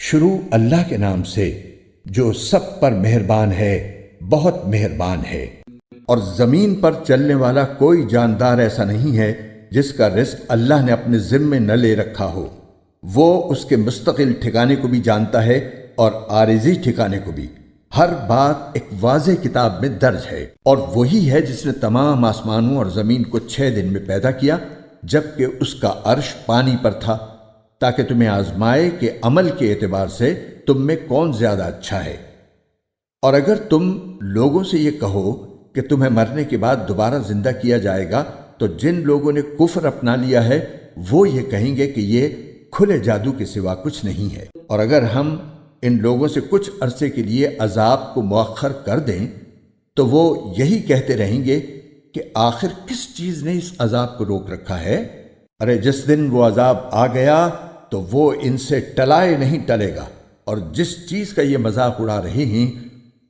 شروع اللہ کے نام سے جو سب پر مہربان ہے، بہت مہربان ہے۔ اور زمین پر چلنے والا کوئی جاندار ایسا نہیں ہے جس کا رزق اللہ نے اپنے ذمے نہ لے رکھا ہو۔ وہ اس کے مستقل ٹھکانے کو بھی جانتا ہے اور عارضی ٹھکانے کو بھی۔ ہر بات ایک واضح کتاب میں درج ہے۔ اور وہی ہے جس نے تمام آسمانوں اور زمین کو 6 دن میں پیدا کیا، جبکہ اس کا عرش پانی پر تھا، تاکہ تمہیں آزمائے کہ عمل کے اعتبار سے تم میں کون زیادہ اچھا ہے۔ اور اگر تم لوگوں سے یہ کہو کہ تمہیں مرنے کے بعد دوبارہ زندہ کیا جائے گا، تو جن لوگوں نے کفر اپنا لیا ہے وہ یہ کہیں گے کہ یہ کھلے جادو کے سوا کچھ نہیں ہے۔ اور اگر ہم ان لوگوں سے کچھ عرصے کے لیے عذاب کو مؤخر کر دیں تو وہ یہی کہتے رہیں گے کہ آخر کس چیز نے اس عذاب کو روک رکھا ہے؟ ارے جس دن وہ عذاب آ گیا تو وہ ان سے ٹلائے نہیں ٹلے گا، اور جس چیز کا یہ مذاق اڑا رہے ہیں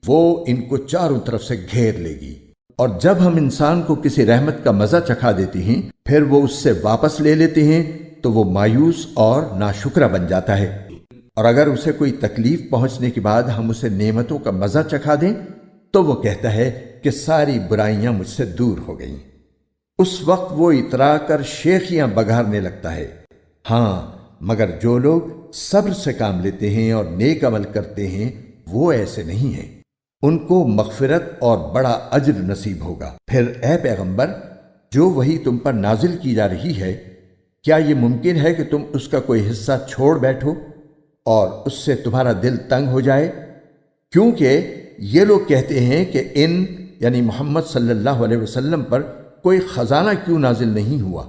وہ ان کو چاروں طرف سے گھیر لے گی۔ اور جب ہم انسان کو کسی رحمت کا مزہ چکھا دیتے ہیں پھر وہ اس سے واپس لے لیتے ہیں تو وہ مایوس اور ناشکرا بن جاتا ہے۔ اور اگر اسے کوئی تکلیف پہنچنے کے بعد ہم اسے نعمتوں کا مزہ چکھا دیں تو وہ کہتا ہے کہ ساری برائیاں مجھ سے دور ہو گئیں۔ اس وقت وہ اترا کر شیخیاں بگھارنے لگتا ہے۔ ہاں، مگر جو لوگ صبر سے کام لیتے ہیں اور نیک عمل کرتے ہیں وہ ایسے نہیں ہیں، ان کو مغفرت اور بڑا اجر نصیب ہوگا۔ پھر اے پیغمبر، جو وحی تم پر نازل کی جا رہی ہے، کیا یہ ممکن ہے کہ تم اس کا کوئی حصہ چھوڑ بیٹھو اور اس سے تمہارا دل تنگ ہو جائے؟ کیونکہ یہ لوگ کہتے ہیں کہ یعنی محمد صلی اللہ علیہ وسلم پر کوئی خزانہ کیوں نازل نہیں ہوا،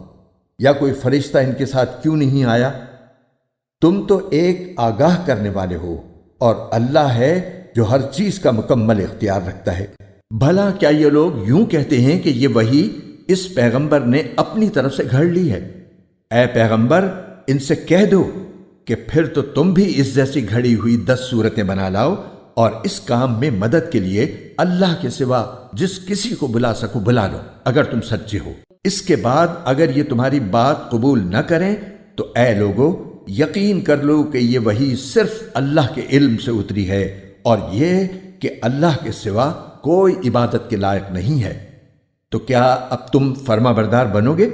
یا کوئی فرشتہ ان کے ساتھ کیوں نہیں آیا؟ تم تو ایک آگاہ کرنے والے ہو، اور اللہ ہے جو ہر چیز کا مکمل اختیار رکھتا ہے۔ بھلا کیا یہ لوگ یوں کہتے ہیں کہ یہ وحی اس پیغمبر نے اپنی طرف سے گھڑ لی ہے؟ اے پیغمبر، ان سے کہہ دو کہ پھر تو تم بھی اس جیسی گھڑی ہوئی 10 صورتیں بنا لاؤ، اور اس کام میں مدد کے لیے اللہ کے سوا جس کسی کو بلا سکو بلا لو، اگر تم سچے ہو۔ اس کے بعد اگر یہ تمہاری بات قبول نہ کریں تو اے لوگو، یقین کر لو کہ یہ وحی صرف اللہ کے علم سے اتری ہے، اور یہ کہ اللہ کے سوا کوئی عبادت کے لائق نہیں ہے۔ تو کیا اب تم فرما بردار بنو گے؟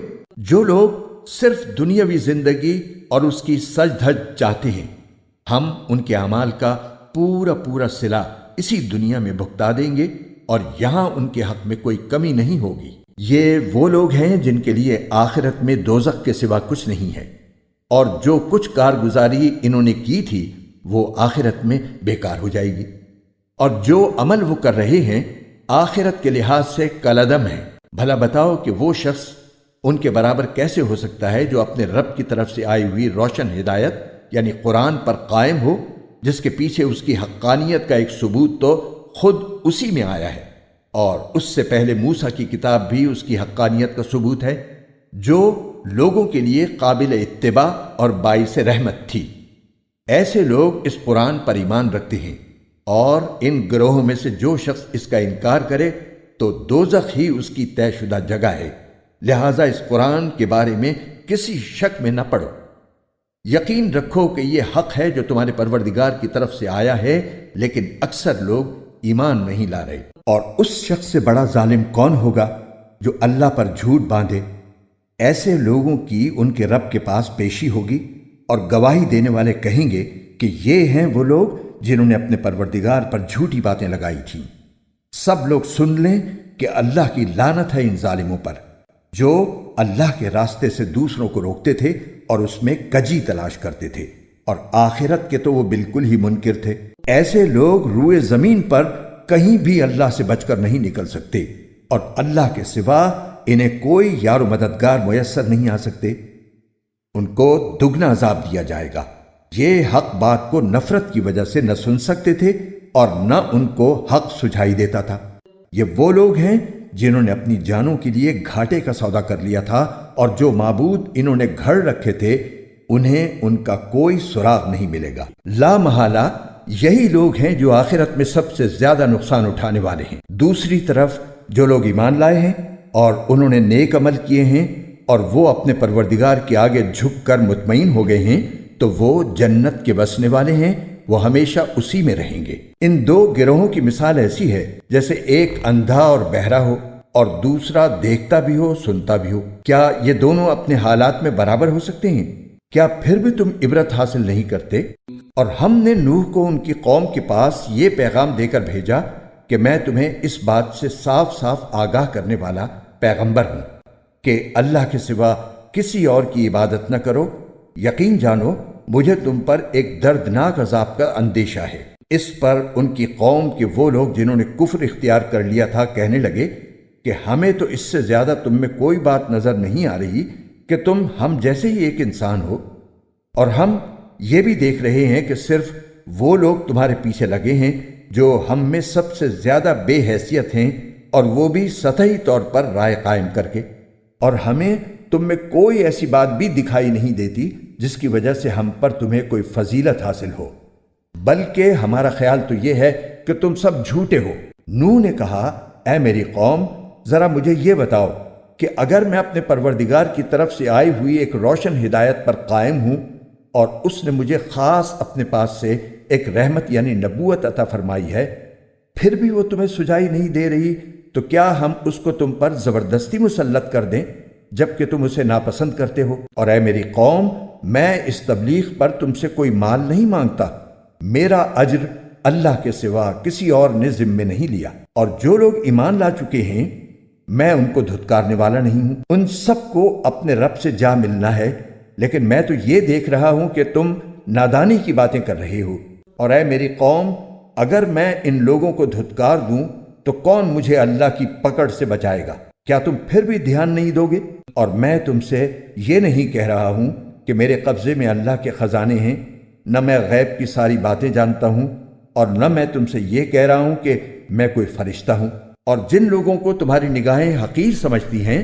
جو لوگ صرف دنیاوی زندگی اور اس کی سج دھج چاہتے ہیں، ہم ان کے اعمال کا پورا صلہ اسی دنیا میں بھگتا دیں گے، اور یہاں ان کے حق میں کوئی کمی نہیں ہوگی۔ یہ وہ لوگ ہیں جن کے لیے آخرت میں دوزخ کے سوا کچھ نہیں ہے، اور جو کچھ کارگزاری انہوں نے کی تھی وہ آخرت میں بیکار ہو جائے گی، اور جو عمل وہ کر رہے ہیں آخرت کے لحاظ سے کالعدم ہے۔ بھلا بتاؤ کہ وہ شخص ان کے برابر کیسے ہو سکتا ہے جو اپنے رب کی طرف سے آئی ہوئی روشن ہدایت یعنی قرآن پر قائم ہو، جس کے پیچھے اس کی حقانیت کا ایک ثبوت تو خود اسی میں آیا ہے، اور اس سے پہلے موسیٰ کی کتاب بھی اس کی حقانیت کا ثبوت ہے، جو لوگوں کے لیے قابل اتباع اور باعث رحمت تھی۔ ایسے لوگ اس قرآن پر ایمان رکھتے ہیں، اور ان گروہوں میں سے جو شخص اس کا انکار کرے تو دوزخ ہی اس کی طے شدہ جگہ ہے۔ لہٰذا اس قرآن کے بارے میں کسی شک میں نہ پڑو۔ یقین رکھو کہ یہ حق ہے جو تمہارے پروردگار کی طرف سے آیا ہے، لیکن اکثر لوگ ایمان نہیں لا رہے۔ اور اس شخص سے بڑا ظالم کون ہوگا جو اللہ پر جھوٹ باندھے؟ ایسے لوگوں کی ان کے رب کے پاس پیشی ہوگی، اور گواہی دینے والے کہیں گے کہ یہ ہیں وہ لوگ جنہوں نے اپنے پروردگار پر جھوٹی باتیں لگائی تھیں۔ سب لوگ سن لیں کہ اللہ کی لعنت ہے ان ظالموں پر، جو اللہ کے راستے سے دوسروں کو روکتے تھے اور اس میں کجی تلاش کرتے تھے، اور آخرت کے تو وہ بالکل ہی منکر تھے۔ ایسے لوگ روئے زمین پر کہیں بھی اللہ سے بچ کر نہیں نکل سکتے، اور اللہ کے سوا انہیں کوئی یار و مددگار میسر نہیں آ سکتے۔ ان کو دگنا عذاب دیا جائے گا۔ یہ حق بات کو نفرت کی وجہ سے نہ سن سکتے تھے اور نہ ان کو حق سجھائی دیتا تھا۔ یہ وہ لوگ ہیں جنہوں نے اپنی جانوں کے لیے گھاٹے کا سودا کر لیا تھا، اور جو معبود انہوں نے گھڑ رکھے تھے انہیں ان کا کوئی سراغ نہیں ملے گا۔ لا محالہ یہی لوگ ہیں جو آخرت میں سب سے زیادہ نقصان اٹھانے والے ہیں۔ دوسری طرف جو لوگ ایمان لائے ہیں اور انہوں نے نیک عمل کیے ہیں، اور وہ اپنے پروردگار کے آگے جھک کر مطمئن ہو گئے ہیں، تو وہ جنت کے بسنے والے ہیں، وہ ہمیشہ اسی میں رہیں گے۔ ان دو گروہوں کی مثال ایسی ہے جیسے ایک اندھا اور بہرا ہو اور دوسرا دیکھتا بھی ہو سنتا بھی ہو۔ کیا یہ دونوں اپنے حالات میں برابر ہو سکتے ہیں؟ کیا پھر بھی تم عبرت حاصل نہیں کرتے؟ اور ہم نے نوح کو ان کی قوم کے پاس یہ پیغام دے کر بھیجا کہ میں تمہیں اس بات سے صاف صاف آگاہ کرنے والا پیغمبر ہوں کہ اللہ کے سوا کسی اور کی عبادت نہ کرو۔ یقین جانو مجھے تم پر ایک دردناک عذاب کا اندیشہ ہے۔ اس پر ان کی قوم کے وہ لوگ جنہوں نے کفر اختیار کر لیا تھا کہنے لگے کہ ہمیں تو اس سے زیادہ تم میں کوئی بات نظر نہیں آ رہی کہ تم ہم جیسے ہی ایک انسان ہو، اور ہم یہ بھی دیکھ رہے ہیں کہ صرف وہ لوگ تمہارے پیچھے لگے ہیں جو ہم میں سب سے زیادہ بے حیثیت ہیں، اور وہ بھی سطحی طور پر رائے قائم کر کے، اور ہمیں تم میں کوئی ایسی بات بھی دکھائی نہیں دیتی جس کی وجہ سے ہم پر تمہیں کوئی فضیلت حاصل ہو، بلکہ ہمارا خیال تو یہ ہے کہ تم سب جھوٹے ہو۔ نوح نے کہا، اے میری قوم، ذرا مجھے یہ بتاؤ کہ اگر میں اپنے پروردگار کی طرف سے آئی ہوئی ایک روشن ہدایت پر قائم ہوں اور اس نے مجھے خاص اپنے پاس سے ایک رحمت یعنی نبوت عطا فرمائی ہے، پھر بھی وہ تمہیں سجائی نہیں دے رہی، تو کیا ہم اس کو تم پر زبردستی مسلط کر دیں جبکہ تم اسے ناپسند کرتے ہو؟ اور اے میری قوم، میں اس تبلیغ پر تم سے کوئی مال نہیں مانگتا، میرا اجر اللہ کے سوا کسی اور نے ذمے نہیں لیا، اور جو لوگ ایمان لا چکے ہیں میں ان کو دھتکارنے والا نہیں ہوں۔ ان سب کو اپنے رب سے جا ملنا ہے، لیکن میں تو یہ دیکھ رہا ہوں کہ تم نادانی کی باتیں کر رہے ہو۔ اور اے میری قوم، اگر میں ان لوگوں کو دھتکار دوں تو کون مجھے اللہ کی پکڑ سے بچائے گا؟ کیا تم پھر بھی دھیان نہیں دو گے؟ اور میں تم سے یہ نہیں کہہ رہا ہوں کہ میرے قبضے میں اللہ کے خزانے ہیں، نہ میں غیب کی ساری باتیں جانتا ہوں، اور نہ میں تم سے یہ کہہ رہا ہوں کہ میں کوئی فرشتہ ہوں۔ اور جن لوگوں کو تمہاری نگاہیں حقیر سمجھتی ہیں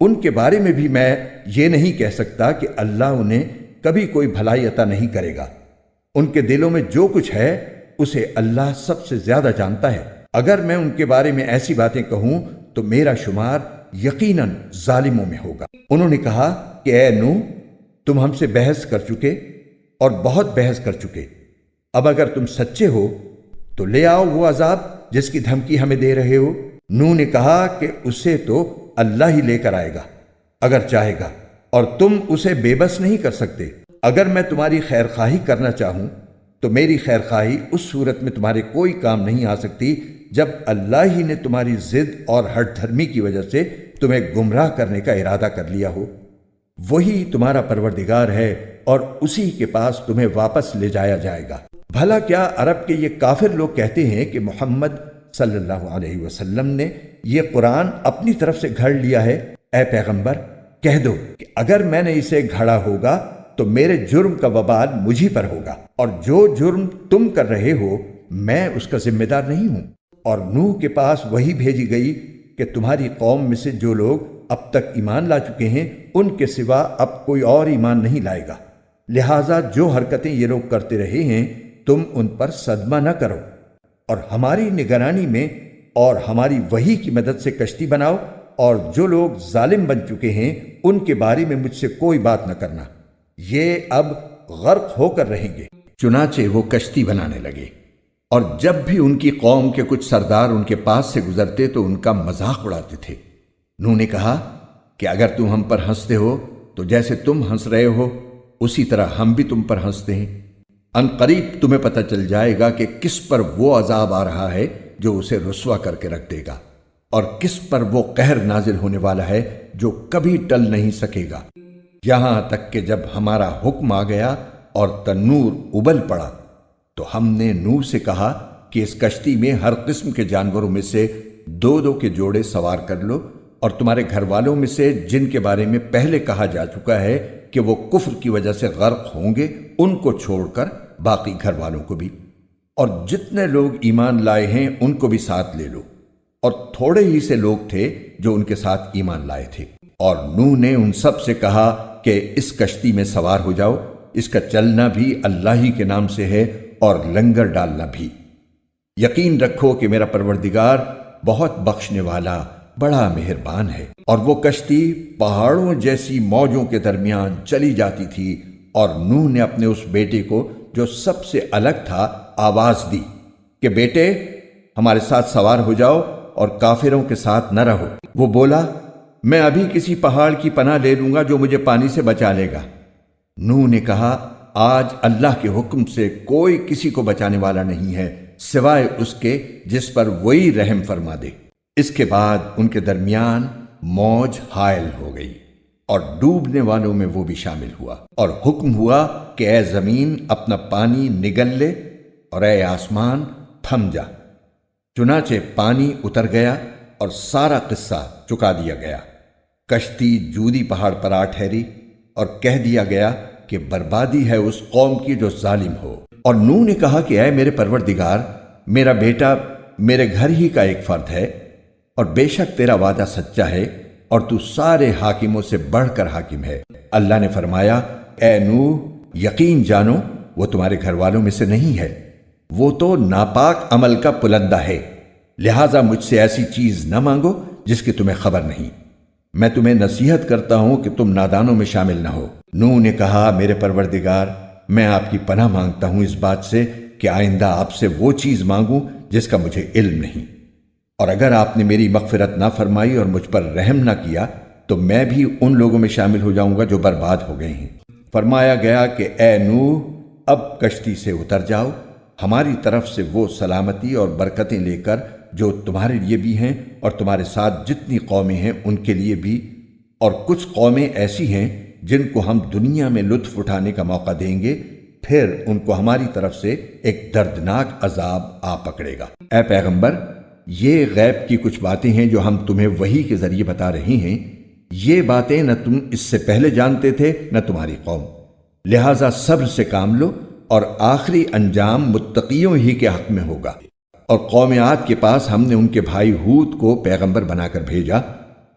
ان کے بارے میں بھی میں یہ نہیں کہہ سکتا کہ اللہ انہیں کبھی کوئی بھلائی عطا نہیں کرے گا۔ ان کے دلوں میں جو کچھ ہے اسے اللہ سب سے زیادہ جانتا ہے۔ اگر میں ان کے بارے میں ایسی باتیں کہوں تو میرا شمار یقیناً ظالموں میں ہوگا۔ انہوں نے کہا کہ اے نوح، تم ہم سے بحث کر چکے اور بہت بحث کر چکے، اب اگر تم سچے ہو تو لے آؤ وہ عذاب جس کی دھمکی ہمیں دے رہے ہو۔ نوح نے کہا کہ اسے تو اللہ ہی لے کر آئے گا اگر چاہے گا، اور تم اسے بے بس نہیں کر سکتے۔ اگر میں تمہاری خیر خواہی کرنا چاہوں تو میری خیر خواہی اس صورت میں تمہارے کوئی کام نہیں آ سکتی جب اللہ ہی نے تمہاری ضد اور ہٹ دھرمی کی وجہ سے تمہیں گمراہ کرنے کا ارادہ کر لیا ہو۔ وہی تمہارا پروردگار ہے اور اسی کے پاس تمہیں واپس لے جایا جائے گا۔ بھلا کیا عرب کے یہ کافر لوگ کہتے ہیں کہ محمد صلی اللہ علیہ وسلم نے یہ قرآن اپنی طرف سے گھڑ لیا ہے؟ اے پیغمبر، کہہ دو کہ اگر میں نے اسے گھڑا ہوگا تو میرے جرم کا وبال مجھی پر ہوگا، اور جو جرم تم کر رہے ہو میں اس کا ذمہ دار نہیں ہوں۔ اور نوح کے پاس وہی بھیجی گئی کہ تمہاری قوم میں سے جو لوگ اب تک ایمان لا چکے ہیں ان کے سوا اب کوئی اور ایمان نہیں لائے گا، لہٰذا جو حرکتیں یہ لوگ کرتے رہے ہیں تم ان پر صدمہ نہ کرو، اور ہماری نگرانی میں اور ہماری وحی کی مدد سے کشتی بناؤ، اور جو لوگ ظالم بن چکے ہیں ان کے بارے میں مجھ سے کوئی بات نہ کرنا، یہ اب غرق ہو کر رہیں گے۔ چنانچہ وہ کشتی بنانے لگے، اور جب بھی ان کی قوم کے کچھ سردار ان کے پاس سے گزرتے تو ان کا مذاق اڑاتے تھے۔ نوح نے کہا کہ اگر تم ہم پر ہنستے ہو تو جیسے تم ہنس رہے ہو اسی طرح ہم بھی تم پر ہنستے ہیں۔ ان قریب تمہیں پتہ چل جائے گا کہ کس پر وہ عذاب آ رہا ہے جو اسے رسوا کر کے رکھ دے گا، اور کس پر وہ قہر نازل ہونے والا ہے جو کبھی ٹل نہیں سکے گا، یہاں تک کہ جب ہمارا حکم آ گیا اور تنور ابل پڑا تو ہم نے نوح سے کہا کہ اس کشتی میں ہر قسم کے جانوروں میں سے 2 کے جوڑے سوار کر لو، اور تمہارے گھر والوں میں سے جن کے بارے میں پہلے کہا جا چکا ہے کہ وہ کفر کی وجہ سے غرق ہوں گے ان کو چھوڑ کر باقی گھر والوں کو بھی، اور جتنے لوگ ایمان لائے ہیں ان کو بھی ساتھ لے لو۔ اور تھوڑے ہی سے لوگ تھے جو ان کے ساتھ ایمان لائے تھے۔ اور نوح نے ان سب سے کہا کہ اس کشتی میں سوار ہو جاؤ، اس کا چلنا بھی اللہ ہی کے نام سے ہے اور لنگر ڈالنا بھی۔ یقین رکھو کہ میرا پروردگار بہت بخشنے والا بڑا مہربان ہے۔ اور وہ کشتی پہاڑوں جیسی موجوں کے درمیان چلی جاتی تھی اور نوح نے اپنے اس بیٹے کو جو سب سے الگ تھا آواز دی کہ بیٹے ہمارے ساتھ سوار ہو جاؤ اور کافروں کے ساتھ نہ رہو۔ وہ بولا میں ابھی کسی پہاڑ کی پناہ لے لوں گا جو مجھے پانی سے بچا لے گا۔ نوح نے کہا آج اللہ کے حکم سے کوئی کسی کو بچانے والا نہیں ہے سوائے اس کے جس پر وہی رحم فرما دے۔ اس کے بعد ان کے درمیان موج حائل ہو گئی اور ڈوبنے والوں میں وہ بھی شامل ہوا، اور حکم ہوا کہ اے زمین اپنا پانی نگل لے اور اے آسمان تھم جا۔ چنانچہ پانی اتر گیا اور سارا قصہ چکا دیا گیا۔ کشتی جودی پہاڑ پر آ ٹھہری اور کہہ دیا گیا کہ بربادی ہے اس قوم کی جو ظالم ہو۔ اور نوح نے کہا کہ اے میرے پروردگار، میرا بیٹا میرے گھر ہی کا ایک فرد ہے، اور بے شک تیرا وعدہ سچا ہے اور تو سارے حاکموں سے بڑھ کر حاکم ہے۔ اللہ نے فرمایا اے نوح یقین جانو وہ تمہارے گھر والوں میں سے نہیں ہے، وہ تو ناپاک عمل کا پلندہ ہے، لہٰذا مجھ سے ایسی چیز نہ مانگو جس کی تمہیں خبر نہیں۔ میں تمہیں نصیحت کرتا ہوں کہ تم نادانوں میں شامل نہ ہو۔ نوح نے کہا میرے پروردگار، میں آپ کی پناہ مانگتا ہوں اس بات سے کہ آئندہ آپ سے وہ چیز مانگوں جس کا مجھے علم نہیں، اور اگر آپ نے میری مغفرت نہ فرمائی اور مجھ پر رحم نہ کیا تو میں بھی ان لوگوں میں شامل ہو جاؤں گا جو برباد ہو گئے ہیں۔ فرمایا گیا کہ اے نوح اب کشتی سے اتر جاؤ، ہماری طرف سے وہ سلامتی اور برکتیں لے کر جو تمہارے لیے بھی ہیں اور تمہارے ساتھ جتنی قومیں ہیں ان کے لیے بھی، اور کچھ قومیں ایسی ہیں جن کو ہم دنیا میں لطف اٹھانے کا موقع دیں گے، پھر ان کو ہماری طرف سے ایک دردناک عذاب آ پکڑے گا۔ اے پیغمبر، یہ غیب کی کچھ باتیں ہیں جو ہم تمہیں وحی کے ذریعے بتا رہے ہیں، یہ باتیں نہ تم اس سے پہلے جانتے تھے نہ تمہاری قوم، لہٰذا صبر سے کام لو اور آخری انجام متقیوں ہی کے حق میں ہوگا۔ اور قوم عاد کے پاس ہم نے ان کے بھائی ہود کو پیغمبر بنا کر بھیجا۔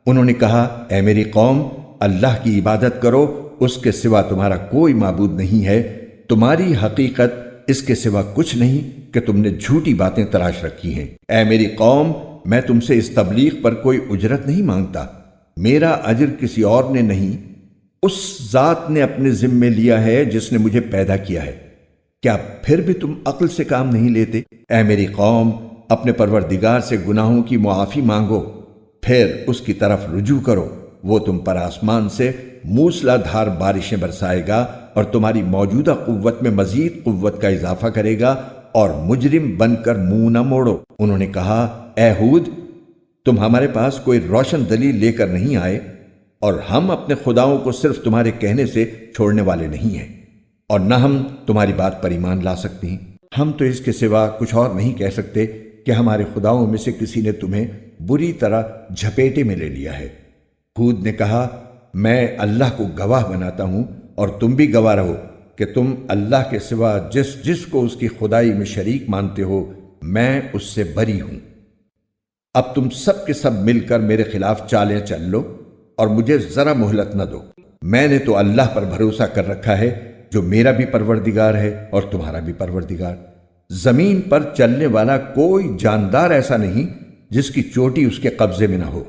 انہوں نے کہا اے میری قوم، اللہ کی عبادت کرو، اس کے سوا تمہارا کوئی معبود نہیں ہے، تمہاری حقیقت اس کے سوا کچھ نہیں کہ تم نے جھوٹی باتیں تراش رکھی ہیں۔ اے میری قوم، میں تم سے اس تبلیغ پر کوئی اجرت نہیں مانگتا، میرا اجر کسی اور نے نہیں، اس ذات نے اپنے ذمے لیا ہے جس نے مجھے پیدا کیا ہے۔ کیا پھر بھی تم عقل سے کام نہیں لیتے؟ اے میری قوم، اپنے پروردگار سے گناہوں کی معافی مانگو، پھر اس کی طرف رجوع کرو، وہ تم پر آسمان سے موسلا دھار بارشیں برسائے گا اور تمہاری موجودہ قوت میں مزید قوت کا اضافہ کرے گا، اور مجرم بن کر منہ نہ موڑو۔ انہوں نے کہا اے ہود، تم ہمارے پاس کوئی روشن دلیل لے کر نہیں آئے، اور ہم اپنے خداؤں کو صرف تمہارے کہنے سے چھوڑنے والے نہیں ہیں، اور نہ ہم تمہاری بات پر ایمان لا سکتے ہیں۔ ہم تو اس کے سوا کچھ اور نہیں کہہ سکتے کہ ہمارے خداؤں میں سے کسی نے تمہیں بری طرح جھپیٹے میں لے لیا ہے۔ ہود نے کہا میں اللہ کو گواہ بناتا ہوں اور تم بھی گواہ رہو کہ تم اللہ کے سوا جس جس کو اس کی خدائی میں شریک مانتے ہو میں اس سے بری ہوں۔ اب تم سب کے سب مل کر میرے خلاف چالیں چل لو اور مجھے ذرا مہلت نہ دو۔ میں نے تو اللہ پر بھروسہ کر رکھا ہے جو میرا بھی پروردگار ہے اور تمہارا بھی پروردگار۔ زمین پر چلنے والا کوئی جاندار ایسا نہیں جس کی چوٹی اس کے قبضے میں نہ ہو،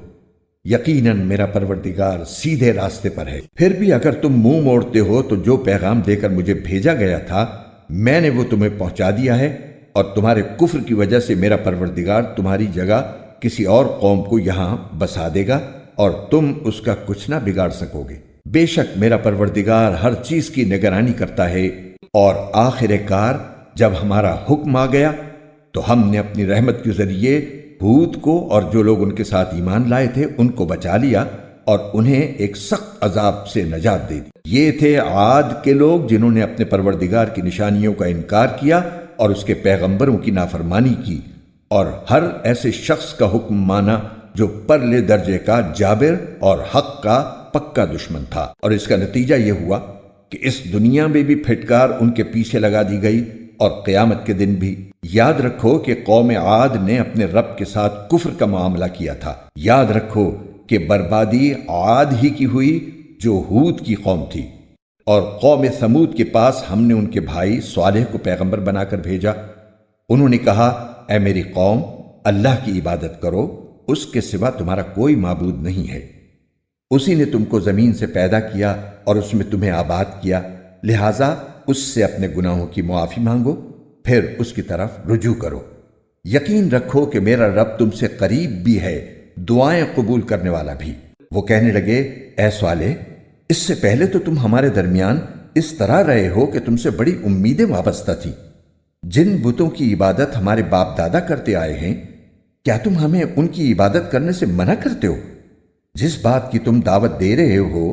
یقیناً میرا پروردگار سیدھے راستے پر ہے۔ پھر بھی اگر تم منہ موڑتے ہو تو جو پیغام دے کر مجھے بھیجا گیا تھا میں نے وہ تمہیں پہنچا دیا ہے، اور تمہارے کفر کی وجہ سے میرا پروردگار تمہاری جگہ کسی اور قوم کو یہاں بسا دے گا اور تم اس کا کچھ نہ بگاڑ سکو گے۔ بے شک میرا پروردگار ہر چیز کی نگرانی کرتا ہے، اور آخر کار جب ہمارا حکم آ گیا تو ہم نے اپنی رحمت کے ذریعے ہود کو اور جو لوگ ان کے ساتھ ایمان لائے تھے ان کو بچا لیا اور انہیں ایک سخت عذاب سے نجات دے دی۔ یہ تھے عاد کے لوگ جنہوں نے اپنے پروردگار کی نشانیوں کا انکار کیا اور اس کے پیغمبروں کی نافرمانی کی، اور ہر ایسے شخص کا حکم مانا جو پرلے درجے کا جابر اور حق کا پکا دشمن تھا، اور اس کا نتیجہ یہ ہوا کہ اس دنیا میں بھی پھٹکار ان کے پیچھے لگا دی گئی اور قیامت کے دن بھی۔ یاد رکھو کہ قوم عاد نے اپنے رب کے ساتھ کفر کا معاملہ کیا تھا۔ یاد رکھو کہ بربادی عاد ہی کی ہوئی جو ہود کی قوم تھی، اور قوم ثمود کے پاس ہم نے ان کے بھائی صالح کو پیغمبر بنا کر بھیجا۔ انہوں نے کہا اے میری قوم، اللہ کی عبادت کرو، اس کے سوا تمہارا کوئی معبود نہیں ہے۔ اسی نے تم کو زمین سے پیدا کیا اور اس میں تمہیں آباد کیا، لہٰذا اس سے اپنے گناہوں کی معافی مانگو، پھر اس کی طرف رجوع کرو۔ یقین رکھو کہ میرا رب تم سے قریب بھی ہے، دعائیں قبول کرنے والا بھی۔ وہ کہنے لگے، اے صالح، اس سے پہلے تو تم ہمارے درمیان اس طرح رہے ہو کہ تم سے بڑی امیدیں وابستہ تھیں۔ جن بتوں کی عبادت ہمارے باپ دادا کرتے آئے ہیں، کیا تم ہمیں ان کی عبادت کرنے سے منع کرتے ہو؟ جس بات کی تم دعوت دے رہے ہو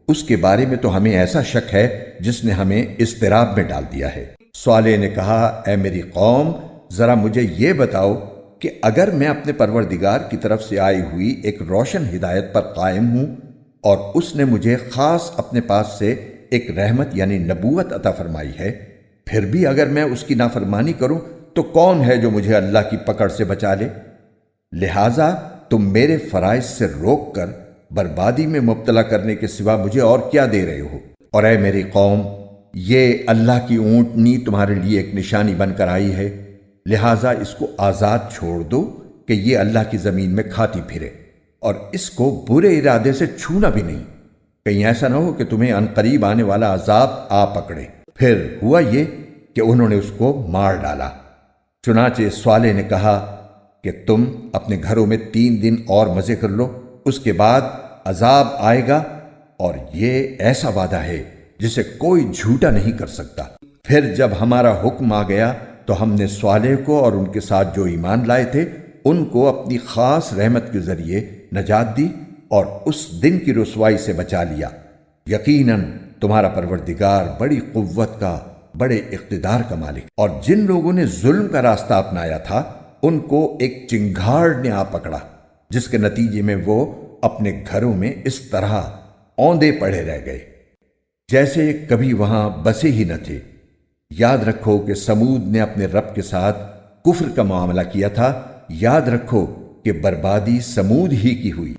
اس کے بارے میں تو ہمیں ایسا شک ہے جس نے ہمیں اضطراب میں ڈال دیا ہے۔ صالح نے کہا، اے میری قوم، ذرا مجھے یہ بتاؤ کہ اگر میں اپنے پروردگار کی طرف سے آئی ہوئی ایک روشن ہدایت پر قائم ہوں اور اس نے مجھے خاص اپنے پاس سے ایک رحمت یعنی نبوت عطا فرمائی ہے، پھر بھی اگر میں اس کی نافرمانی کروں تو کون ہے جو مجھے اللہ کی پکڑ سے بچا لے؟ لہٰذا تم میرے فرائض سے روک کر بربادی میں مبتلا کرنے کے سوا مجھے اور کیا دے رہے ہو؟ اور اے میری قوم، یہ اللہ کی اونٹنی تمہارے لیے ایک نشانی بن کر آئی ہے، لہٰذا اس کو آزاد چھوڑ دو کہ یہ اللہ کی زمین میں کھاتی پھرے، اور اس کو برے ارادے سے چھونا بھی نہیں، کہیں ایسا نہ ہو کہ تمہیں عنقریب آنے والا عذاب آ پکڑے۔ پھر ہوا یہ کہ انہوں نے اس کو مار ڈالا۔ چنانچہ صالح نے کہا کہ تم اپنے گھروں میں 3 دن اور مزے کر لو، اس کے بعد عذاب آئے گا، اور یہ ایسا وعدہ ہے جسے کوئی جھوٹا نہیں کر سکتا۔ پھر جب ہمارا حکم آ گیا تو ہم نے صالح کو اور ان کے ساتھ جو ایمان لائے تھے ان کو اپنی خاص رحمت کے ذریعے نجات دی اور اس دن کی رسوائی سے بچا لیا۔ یقیناً تمہارا پروردگار بڑی قوت کا، بڑے اقتدار کا مالک۔ اور جن لوگوں نے ظلم کا راستہ اپنایا تھا ان کو ایک چنگھاڑ نے آ پکڑا، جس کے نتیجے میں وہ اپنے گھروں میں اس طرح اوندے پڑے رہ گئے جیسے کبھی وہاں بسے ہی نہ تھے۔ یاد رکھو کہ سمود نے اپنے رب کے ساتھ کفر کا معاملہ کیا تھا، یاد رکھو کہ بربادی سمود ہی کی ہوئی۔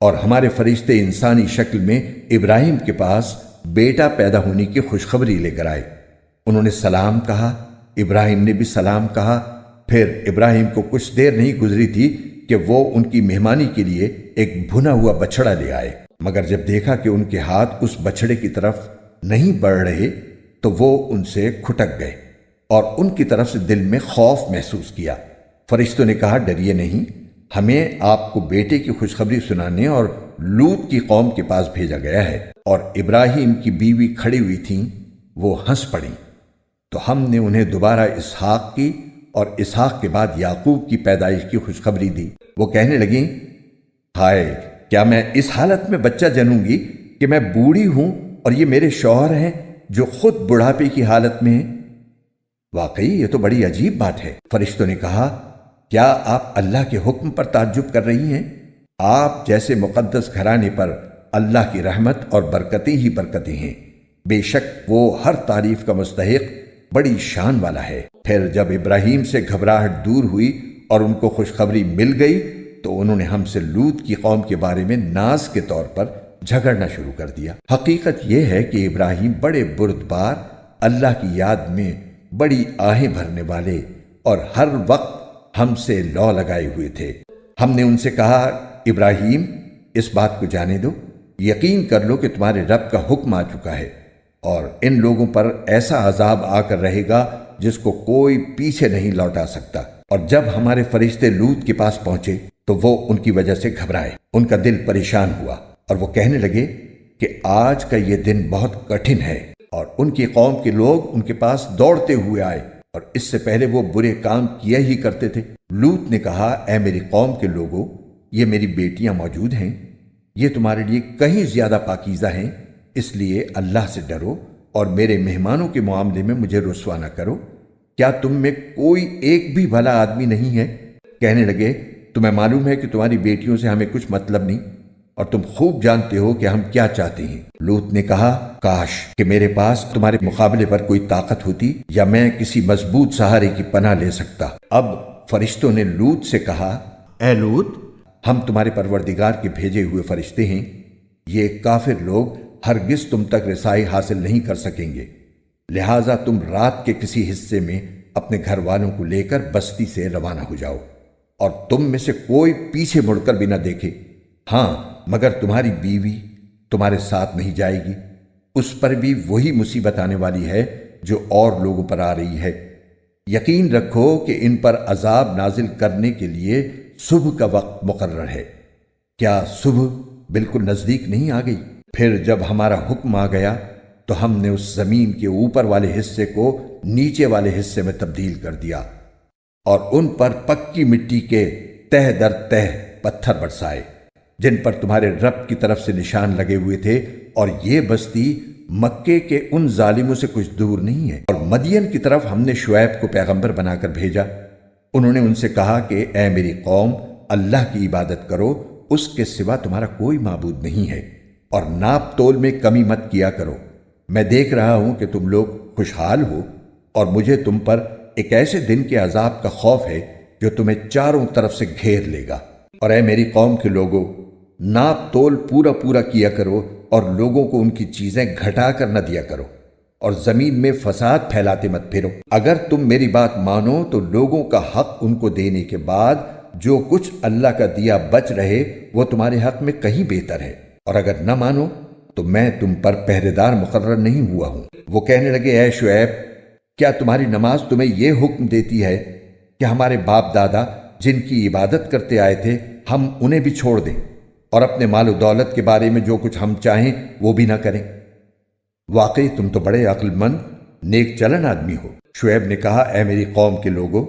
اور ہمارے فرشتے انسانی شکل میں ابراہیم کے پاس بیٹا پیدا ہونے کی خوشخبری لے کر آئے۔ انہوں نے سلام کہا، ابراہیم نے بھی سلام کہا۔ پھر ابراہیم کو کچھ دیر نہیں گزری تھی کہ وہ ان کی مہمانی کے لیے ایک بھنا ہوا بچڑا لے آئے، مگر جب دیکھا کہ ان کے ہاتھ اس بچڑے کی طرف نہیں بڑھ رہے تو وہ ان سے کھٹک گئے اور ان کی طرف سے دل میں خوف محسوس کیا۔ فرشتوں نے کہا، ڈریے نہیں، ہمیں آپ کو بیٹے کی خوشخبری سنانے اور لوط کی قوم کے پاس بھیجا گیا ہے۔ اور ابراہیم کی بیوی کھڑی ہوئی تھیں، وہ ہنس پڑیں، تو ہم نے انہیں دوبارہ اسحاق کی اور اسحاق کے بعد یعقوب کی پیدائش کی خوشخبری دی۔ وہ کہنے لگیں، ہائے، کیا میں اس حالت میں بچہ جنوں گی کہ میں بوڑھی ہوں اور یہ میرے شوہر ہیں جو خود بڑھاپے کی حالت میں ہیں؟ واقعی یہ تو بڑی عجیب بات ہے۔ فرشتوں نے کہا، کیا آپ اللہ کے حکم پر تعجب کر رہی ہیں؟ آپ جیسے مقدس گھرانے پر اللہ کی رحمت اور برکتیں ہی برکتیں ہیں، بے شک وہ ہر تعریف کا مستحق بڑی شان والا ہے۔ پھر جب ابراہیم سے گھبراہٹ دور ہوئی اور ان کو خوشخبری مل گئی تو انہوں نے ہم سے لوط کی قوم کے بارے میں ناز کے طور پر جھگڑنا شروع کر دیا۔ حقیقت یہ ہے کہ ابراہیم بڑے بردبار، اللہ کی یاد میں بڑی آہیں بھرنے والے اور ہر وقت ہم سے لو لگائے ہوئے تھے۔ ہم نے ان سے کہا، ابراہیم، اس بات کو جانے دو، یقین کر لو کہ تمہارے رب کا حکم آ چکا ہے اور ان لوگوں پر ایسا عذاب آ کر رہے گا جس کو کوئی پیچھے نہیں لوٹا سکتا۔ اور جب ہمارے فرشتے لوط کے پاس پہنچے تو وہ ان کی وجہ سے گھبرائے، ان کا دل پریشان ہوا اور وہ کہنے لگے کہ آج کا یہ دن بہت کٹھن ہے۔ اور ان کی قوم کے لوگ ان کے پاس دوڑتے ہوئے آئے اور اس سے پہلے وہ برے کام کیا ہی کرتے تھے۔ لوط نے کہا، اے میری قوم کے لوگوں، یہ میری بیٹیاں موجود ہیں، یہ تمہارے لیے کہیں زیادہ پاکیزہ ہیں، اس لیے اللہ سے ڈرو اور میرے مہمانوں کے معاملے میں مجھے رسوا نہ کرو۔ کیا تم میں کوئی ایک بھی بھلا آدمی نہیں ہے؟ کہنے لگے، تمہیں معلوم ہے کہ تمہاری بیٹیوں سے ہمیں کچھ مطلب نہیں اور تم خوب جانتے ہو کہ ہم کیا چاہتے ہیں۔ لوط نے کہا، کاش کہ میرے پاس تمہارے مقابلے پر کوئی طاقت ہوتی یا میں کسی مضبوط سہارے کی پناہ لے سکتا۔ اب فرشتوں نے لوط سے کہا، اے لوط، ہم تمہارے پروردگار کے بھیجے ہوئے فرشتے ہیں، یہ کافر لوگ ہرگز تم تک رسائی حاصل نہیں کر سکیں گے، لہٰذا تم رات کے کسی حصے میں اپنے گھر والوں کو لے کر بستی سے روانہ ہو جاؤ اور تم میں سے کوئی پیچھے مڑ کر بھی نہ دیکھے، ہاں مگر تمہاری بیوی تمہارے ساتھ نہیں جائے گی، اس پر بھی وہی مصیبت آنے والی ہے جو اور لوگوں پر آ رہی ہے۔ یقین رکھو کہ ان پر عذاب نازل کرنے کے لیے صبح کا وقت مقرر ہے۔ کیا صبح بالکل نزدیک نہیں آ گئی؟ پھر جب ہمارا حکم آ گیا تو ہم نے اس زمین کے اوپر والے حصے کو نیچے والے حصے میں تبدیل کر دیا اور ان پر پکی مٹی کے تہ در تہ پتھر برسائے جن پر تمہارے رب کی طرف سے نشان لگے ہوئے تھے، اور یہ بستی مکے کے ان ظالموں سے کچھ دور نہیں ہے۔ اور مدین کی طرف ہم نے شعیب کو پیغمبر بنا کر بھیجا۔ انہوں نے ان سے کہا کہ اے میری قوم، اللہ کی عبادت کرو، اس کے سوا تمہارا کوئی معبود نہیں ہے، اور ناپ تول میں کمی مت کیا کرو۔ میں دیکھ رہا ہوں کہ تم لوگ خوشحال ہو، اور مجھے تم پر ایک ایسے دن کے عذاب کا خوف ہے جو تمہیں چاروں طرف سے گھیر لے گا۔ اور اے میری قوم کے لوگوں، ناپ تول پورا پورا کیا کرو، اور لوگوں کو ان کی چیزیں گھٹا کر نہ دیا کرو، اور زمین میں فساد پھیلاتے مت پھرو۔ اگر تم میری بات مانو تو لوگوں کا حق ان کو دینے کے بعد جو کچھ اللہ کا دیا بچ رہے وہ تمہارے حق میں کہیں بہتر ہے، اور اگر نہ مانو تو میں تم پر پہرے دار مقرر نہیں ہوا ہوں۔ وہ کہنے لگے، اے شعیب، کیا تمہاری نماز تمہیں یہ حکم دیتی ہے کہ ہمارے باپ دادا جن کی عبادت کرتے آئے تھے ہم انہیں بھی چھوڑ دیں، اور اپنے مال و دولت کے بارے میں جو کچھ ہم چاہیں وہ بھی نہ کریں؟ واقعی تم تو بڑے عقل مند نیک چلن آدمی ہو۔ شعیب نے کہا، اے میری قوم کے لوگوں،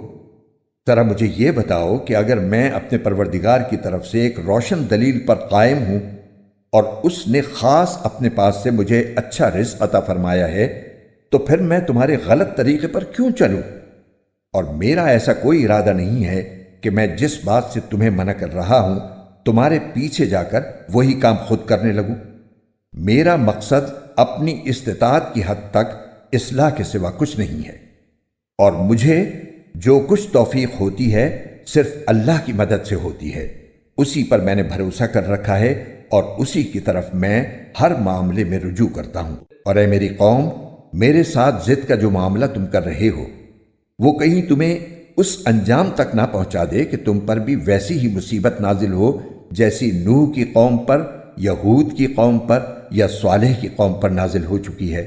ذرا مجھے یہ بتاؤ کہ اگر میں اپنے پروردگار کی طرف سے ایک روشن دلیل پر قائم ہوں اور اس نے خاص اپنے پاس سے مجھے اچھا رزق عطا فرمایا ہے تو پھر میں تمہارے غلط طریقے پر کیوں چلوں؟ اور میرا ایسا کوئی ارادہ نہیں ہے کہ میں جس بات سے تمہیں منع کر رہا ہوں تمہارے پیچھے جا کر وہی کام خود کرنے لگوں۔ میرا مقصد اپنی استطاعت کی حد تک اصلاح کے سوا کچھ نہیں ہے، اور مجھے جو کچھ توفیق ہوتی ہے صرف اللہ کی مدد سے ہوتی ہے۔ اسی پر میں نے بھروسہ کر رکھا ہے اور اسی کی طرف میں ہر معاملے میں رجوع کرتا ہوں۔ اور اے میری قوم، میرے ساتھ ضد کا جو معاملہ تم کر رہے ہو وہ کہیں تمہیں اس انجام تک نہ پہنچا دے کہ تم پر بھی ویسی ہی مصیبت نازل ہو جیسی نوح کی قوم پر یا ہود کی قوم پر یا صالح کی قوم پر نازل ہو چکی ہے۔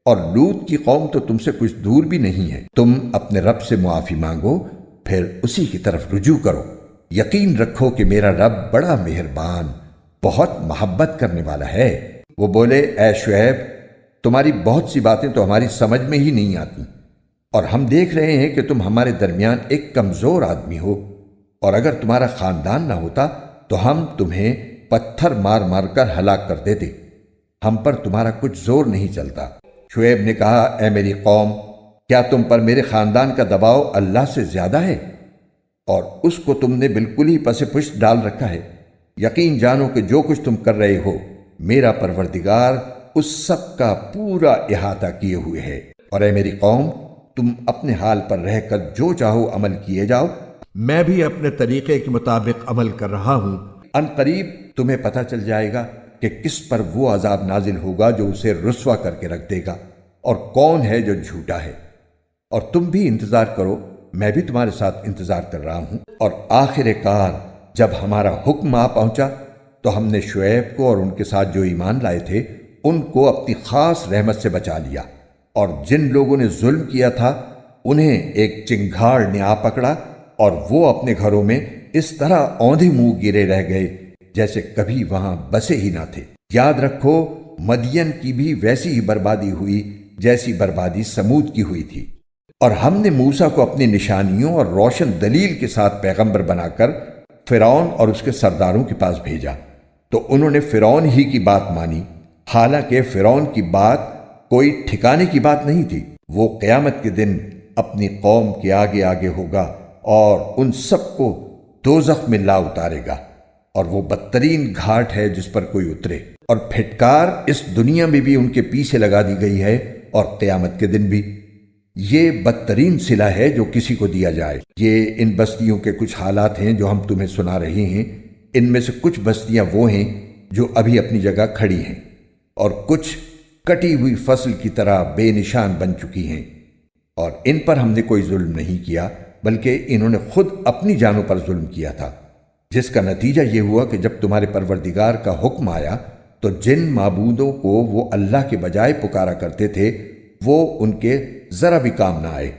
اور لوط کی قوم تو تم سے کچھ دور بھی نہیں ہے۔ تم اپنے رب سے معافی مانگو، پھر اسی کی طرف رجوع کرو۔ یقین رکھو کہ میرا رب بڑا مہربان، بہت محبت کرنے والا ہے۔ وہ بولے، اے شعیب، تمہاری بہت سی باتیں تو ہماری سمجھ میں ہی نہیں آتی، اور ہم دیکھ رہے ہیں کہ تم ہمارے درمیان ایک کمزور آدمی ہو، اور اگر تمہارا خاندان نہ ہوتا تو ہم تمہیں پتھر مار مار کر ہلاک کر دیتے۔ ہم پر تمہارا کچھ زور نہیں چلتا۔ شعیب نے کہا، اے میری قوم، کیا تم پر میرے خاندان کا دباؤ اللہ سے زیادہ ہے، اور اس کو تم نے بالکل ہی پس پشت ڈال رکھا ہے؟ یقین جانو کہ جو کچھ تم کر رہے ہو میرا پروردگار اس سب کا پورا احاطہ کیے ہوئے ہے۔ اور اے میری قوم، تم اپنے حال پر رہ کر جو چاہو عمل کیے جاؤ، میں بھی اپنے طریقے کے مطابق عمل کر رہا ہوں۔ ان قریب تمہیں پتہ چل جائے گا کہ کس پر وہ عذاب نازل ہوگا جو اسے رسوا کر کے رکھ دے گا، اور کون ہے جو جھوٹا ہے۔ اور تم بھی انتظار کرو، میں بھی تمہارے ساتھ انتظار کر رہا ہوں۔ اور آخر کار جب ہمارا حکم آ پہنچا تو ہم نے شعیب کو اور ان کے ساتھ جو ایمان لائے تھے ان کو اپنی خاص رحمت سے بچا لیا، اور جن لوگوں نے ظلم کیا تھا انہیں ایک چنگھاڑ نے آ پکڑا، اور وہ اپنے گھروں میں اس طرح اوندھے منہ گرے رہ گئے جیسے کبھی وہاں بسے ہی نہ تھے۔ یاد رکھو، مدین کی بھی ویسی ہی بربادی ہوئی جیسی بربادی سمود کی ہوئی تھی۔ اور ہم نے موسیٰ کو اپنی نشانیوں اور روشن دلیل کے ساتھ پیغمبر بنا کر فرعون اور اس کے سرداروں کے پاس بھیجا، تو انہوں نے فرعون ہی کی بات مانی، حالانکہ فرعون کی بات کوئی ٹھکانے کی بات نہیں تھی۔ وہ قیامت کے دن اپنی قوم کے آگے آگے ہوگا اور ان سب کو دوزخ میں لا اتارے گا، اور وہ بدترین گھاٹ ہے جس پر کوئی اترے۔ اور پھٹکار اس دنیا میں بھی ان کے پیچھے لگا دی گئی ہے، اور قیامت کے دن بھی۔ یہ بدترین صلہ ہے جو کسی کو دیا جائے۔ یہ ان بستیوں کے کچھ حالات ہیں جو ہم تمہیں سنا رہے ہیں۔ ان میں سے کچھ بستیاں وہ ہیں جو ابھی اپنی جگہ کھڑی ہیں، اور کچھ کٹی ہوئی فصل کی طرح بے نشان بن چکی ہیں، اور ان پر ہم نے کوئی ظلم نہیں کیا، بلکہ انہوں نے خود اپنی جانوں پر ظلم کیا تھا، جس کا نتیجہ یہ ہوا کہ جب تمہارے پروردگار کا حکم آیا تو جن معبودوں کو وہ اللہ کے بجائے پکارا کرتے تھے وہ ان کے ذرا بھی کام نہ آئے،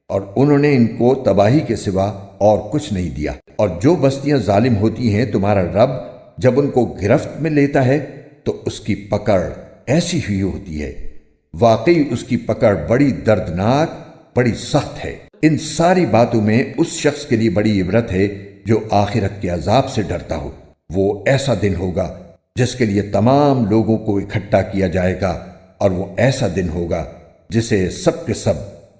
اور انہوں نے ان کو تباہی کے سوا اور کچھ نہیں دیا۔ اور جو بستیاں ظالم ہوتی ہیں تمہارا رب جب ان کو گرفت میں لیتا ہے تو اس کی پکڑ ایسی ہی ہوتی ہے، واقعی اس کی پکڑ بڑی دردناک، بڑی سخت ہے۔ ان ساری باتوں میں اس شخص کے لیے بڑی عبرت ہے جو آخرت کے عذاب سے ڈرتا ہو۔ وہ ایسا دن ہوگا جس کے لیے تمام لوگوں کو اکٹھا کیا جائے گا، اور وہ ایسا دن ہوگا جسے سب کے سب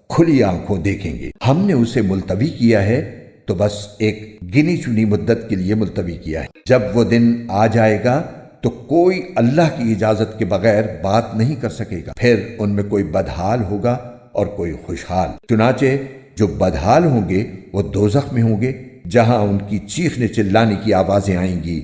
کھلی آنکھوں دیکھیں گے۔ ہم نے اسے ملتوی کیا ہے تو بس ایک گنی چنی مدت کے لیے ملتوی کیا ہے۔ جب وہ دن آ جائے گا تو کوئی اللہ کی اجازت کے بغیر بات نہیں کر سکے گا، پھر ان میں کوئی بدحال ہوگا اور کوئی خوشحال۔ چنانچہ جو بدحال ہوں گے وہ دوزخ میں ہوں گے، جہاں ان کی چیخنے چلانے کی آوازیں آئیں گی۔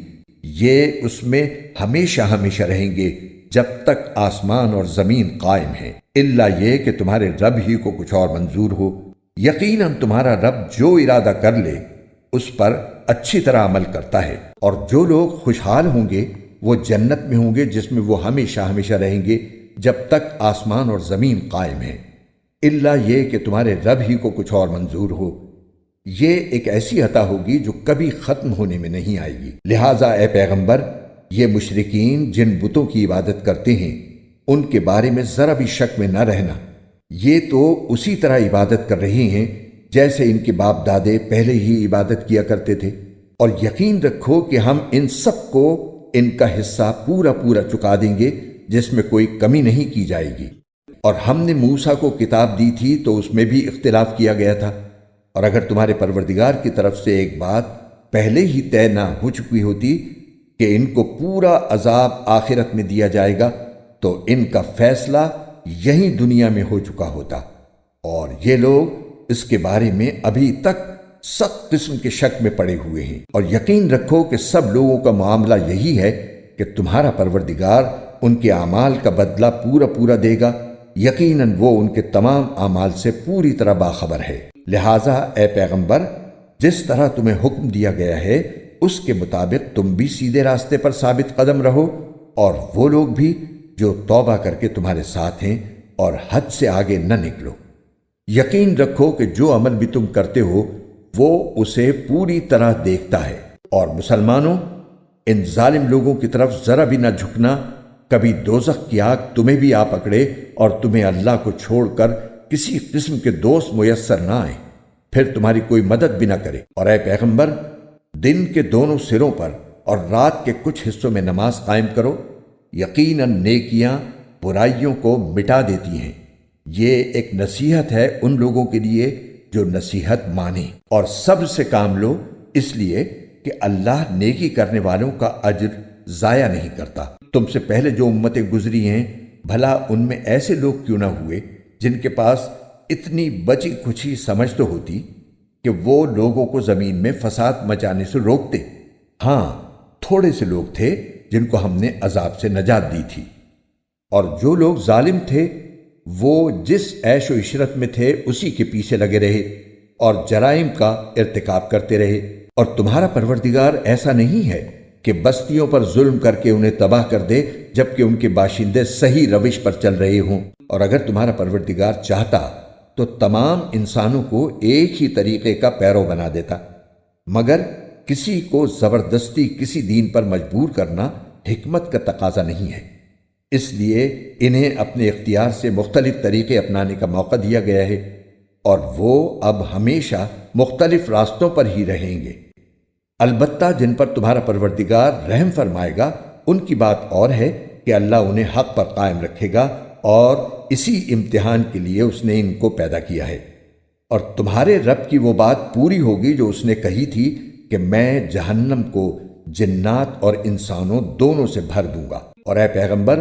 یہ اس میں ہمیشہ ہمیشہ رہیں گے جب تک آسمان اور زمین قائم ہیں، الا یہ کہ تمہارے رب ہی کو کچھ اور منظور ہو۔ یقیناً تمہارا رب جو ارادہ کر لے اس پر اچھی طرح عمل کرتا ہے۔ اور جو لوگ خوشحال ہوں گے وہ جنت میں ہوں گے جس میں وہ ہمیشہ ہمیشہ رہیں گے جب تک آسمان اور زمین قائم ہیں، الا یہ کہ تمہارے رب ہی کو کچھ اور منظور ہو۔ یہ ایک ایسی عطا ہوگی جو کبھی ختم ہونے میں نہیں آئے گی۔ لہٰذا اے پیغمبر، یہ مشرکین جن بتوں کی عبادت کرتے ہیں ان کے بارے میں ذرا بھی شک میں نہ رہنا۔ یہ تو اسی طرح عبادت کر رہے ہیں جیسے ان کے باپ دادے پہلے ہی عبادت کیا کرتے تھے، اور یقین رکھو کہ ہم ان سب کو ان کا حصہ پورا پورا چکا دیں گے جس میں کوئی کمی نہیں کی جائے گی۔ اور ہم نے موسیٰ کو کتاب دی تھی تو اس میں بھی اختلاف کیا گیا تھا، اور اگر تمہارے پروردگار کی طرف سے ایک بات پہلے ہی طے نہ ہو چکی ہوتی کہ ان کو پورا عذاب آخرت میں دیا جائے گا تو ان کا فیصلہ یہیں دنیا میں ہو چکا ہوتا، اور یہ لوگ اس کے بارے میں ابھی تک سخت قسم کے شک میں پڑے ہوئے ہیں۔ اور یقین رکھو کہ سب لوگوں کا معاملہ یہی ہے کہ تمہارا پروردگار ان کے اعمال کا بدلہ پورا پورا دے گا، یقیناً وہ ان کے تمام اعمال سے پوری طرح باخبر ہے۔ لہٰذا اے پیغمبر، جس طرح تمہیں حکم دیا گیا ہے اس کے مطابق تم بھی سیدھے راستے پر ثابت قدم رہو، اور وہ لوگ بھی جو توبہ کر کے تمہارے ساتھ ہیں، اور حد سے آگے نہ نکلو۔ یقین رکھو کہ جو عمل بھی تم کرتے ہو وہ اسے پوری طرح دیکھتا ہے۔ اور مسلمانوں، ان ظالم لوگوں کی طرف ذرا بھی نہ جھکنا، کبھی دوزخ کی آگ تمہیں بھی آ پکڑے اور تمہیں اللہ کو چھوڑ کر کسی قسم کے دوست میسر نہ آئیں، پھر تمہاری کوئی مدد بھی نہ کرے۔ اور اے پیغمبر، دن کے دونوں سروں پر اور رات کے کچھ حصوں میں نماز قائم کرو، یقیناً نیکیاں برائیوں کو مٹا دیتی ہیں۔ یہ ایک نصیحت ہے ان لوگوں کے لیے جو نصیحت مانیں، اور صبر سے کام لو، اس لیے کہ اللہ نیکی کرنے والوں کا اجر ضائع نہیں کرتا۔ تم سے پہلے جو امتیں گزری ہیں، بھلا ان میں ایسے لوگ کیوں نہ ہوئے جن کے پاس اتنی بچی کچھی سمجھ تو ہوتی کہ وہ لوگوں کو زمین میں فساد مچانے سے روکتے۔ ہاں، تھوڑے سے لوگ تھے جن کو ہم نے عذاب سے نجات دی تھی، اور جو لوگ ظالم تھے وہ جس عیش و عشرت میں تھے اسی کے پیچھے لگے رہے اور جرائم کا ارتکاب کرتے رہے۔ اور تمہارا پروردگار ایسا نہیں ہے کہ بستیوں پر ظلم کر کے انہیں تباہ کر دے جبکہ ان کے باشندے صحیح روش پر چل رہے ہوں۔ اور اگر تمہارا پروردگار چاہتا تو تمام انسانوں کو ایک ہی طریقے کا پیرو بنا دیتا، مگر کسی کو زبردستی کسی دین پر مجبور کرنا حکمت کا تقاضا نہیں ہے، اس لیے انہیں اپنے اختیار سے مختلف طریقے اپنانے کا موقع دیا گیا ہے، اور وہ اب ہمیشہ مختلف راستوں پر ہی رہیں گے۔ البتہ جن پر تمہارا پروردگار رحم فرمائے گا ان کی بات اور ہے کہ اللہ انہیں حق پر قائم رکھے گا، اور اسی امتحان کے لیے اس نے ان کو پیدا کیا ہے۔ اور تمہارے رب کی وہ بات پوری ہوگی جو اس نے کہی تھی کہ میں جہنم کو جنات اور انسانوں دونوں سے بھر دوں گا۔ اور اے پیغمبر،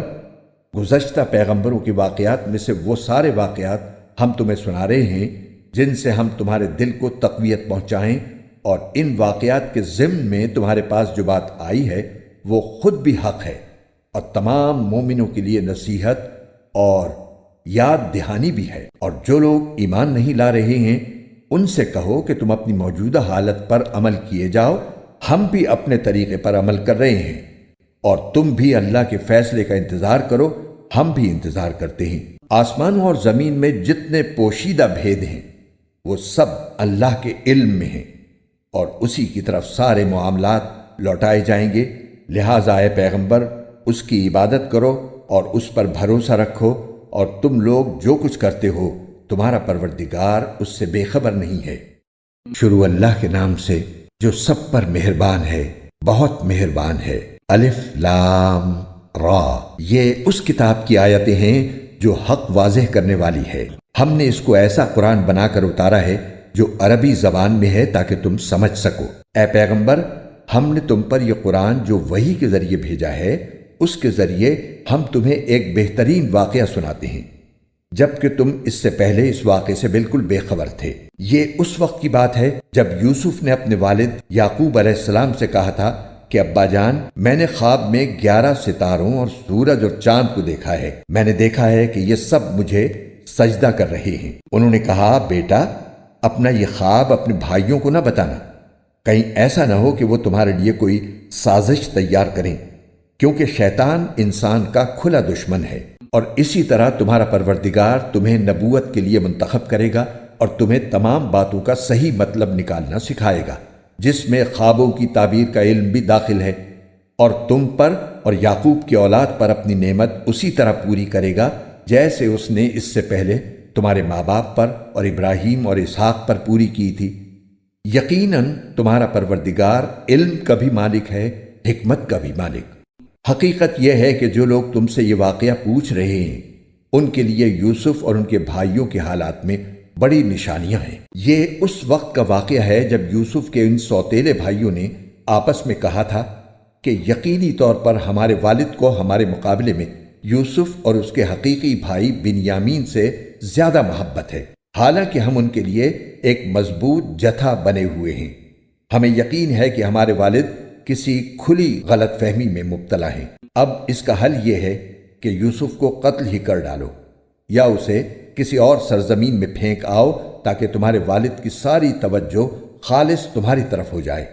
گزشتہ پیغمبروں کے واقعات میں سے وہ سارے واقعات ہم تمہیں سنا رہے ہیں جن سے ہم تمہارے دل کو تقویت پہنچائیں، اور ان واقعات کے ضمن میں تمہارے پاس جو بات آئی ہے وہ خود بھی حق ہے، اور تمام مومنوں کے لیے نصیحت اور یاد دہانی بھی ہے۔ اور جو لوگ ایمان نہیں لا رہے ہیں ان سے کہو کہ تم اپنی موجودہ حالت پر عمل کیے جاؤ، ہم بھی اپنے طریقے پر عمل کر رہے ہیں، اور تم بھی اللہ کے فیصلے کا انتظار کرو، ہم بھی انتظار کرتے ہیں۔ آسمانوں اور زمین میں جتنے پوشیدہ بھید ہیں وہ سب اللہ کے علم میں ہیں، اور اسی کی طرف سارے معاملات لوٹائے جائیں گے۔ لہٰذا اے پیغمبر اس کی عبادت کرو اور اس پر بھروسہ رکھو، اور تم لوگ جو کچھ کرتے ہو تمہارا پروردگار اس سے بے خبر نہیں ہے۔ شروع اللہ کے نام سے جو سب پر مہربان ہے، بہت مہربان ہے۔ الف لام را، یہ اس کتاب کی آیتیں ہیں جو حق واضح کرنے والی ہے۔ ہم نے اس کو ایسا قرآن بنا کر اتارا ہے جو عربی زبان میں ہے تاکہ تم سمجھ سکو۔ اے پیغمبر، ہم نے تم پر یہ قرآن جو وحی کے ذریعے بھیجا ہے، اس کے ذریعے ہم تمہیں ایک بہترین واقعہ سناتے ہیں، جبکہ تم اس سے پہلے اس واقعے سے بالکل بے خبر تھے۔ یہ اس وقت کی بات ہے جب یوسف نے اپنے والد یعقوب علیہ السلام سے کہا تھا کہ ابا جان، میں نے خواب میں 11 ستاروں اور سورج اور چاند کو دیکھا ہے۔ میں نے دیکھا ہے کہ یہ سب مجھے سجدہ کر رہے ہیں۔ انہوں نے کہا، بیٹا اپنا یہ خواب اپنے بھائیوں کو نہ بتانا، کہیں ایسا نہ ہو کہ وہ تمہارے لیے کوئی سازش تیار کریں، کیونکہ شیطان انسان کا کھلا دشمن ہے۔ اور اسی طرح تمہارا پروردگار تمہیں نبوت کے لیے منتخب کرے گا اور تمہیں تمام باتوں کا صحیح مطلب نکالنا سکھائے گا، جس میں خوابوں کی تعبیر کا علم بھی داخل ہے، اور تم پر اور یعقوب کی اولاد پر اپنی نعمت اسی طرح پوری کرے گا جیسے اس نے اس سے پہلے تمہارے ماں باپ پر اور ابراہیم اور اسحاق پر پوری کی تھی۔ یقیناً تمہارا پروردگار علم کا بھی مالک ہے، حکمت کا بھی مالک۔ حقیقت یہ ہے کہ جو لوگ تم سے یہ واقعہ پوچھ رہے ہیں، ان کے لیے یوسف اور ان کے بھائیوں کے حالات میں بڑی نشانیاں ہیں۔ یہ اس وقت کا واقعہ ہے جب یوسف کے ان سوتیلے بھائیوں نے آپس میں کہا تھا کہ یقینی طور پر ہمارے والد کو ہمارے مقابلے میں یوسف اور اس کے حقیقی بھائی بنیامین سے زیادہ محبت ہے، حالانکہ ہم ان کے لیے ایک مضبوط جتھا بنے ہوئے ہیں۔ ہمیں یقین ہے کہ ہمارے والد کسی کھلی غلط فہمی میں مبتلا ہیں۔ اب اس کا حل یہ ہے کہ یوسف کو قتل ہی کر ڈالو، یا اسے کسی اور سرزمین میں پھینک آؤ تاکہ تمہارے والد کی ساری توجہ خالص تمہاری طرف ہو جائے،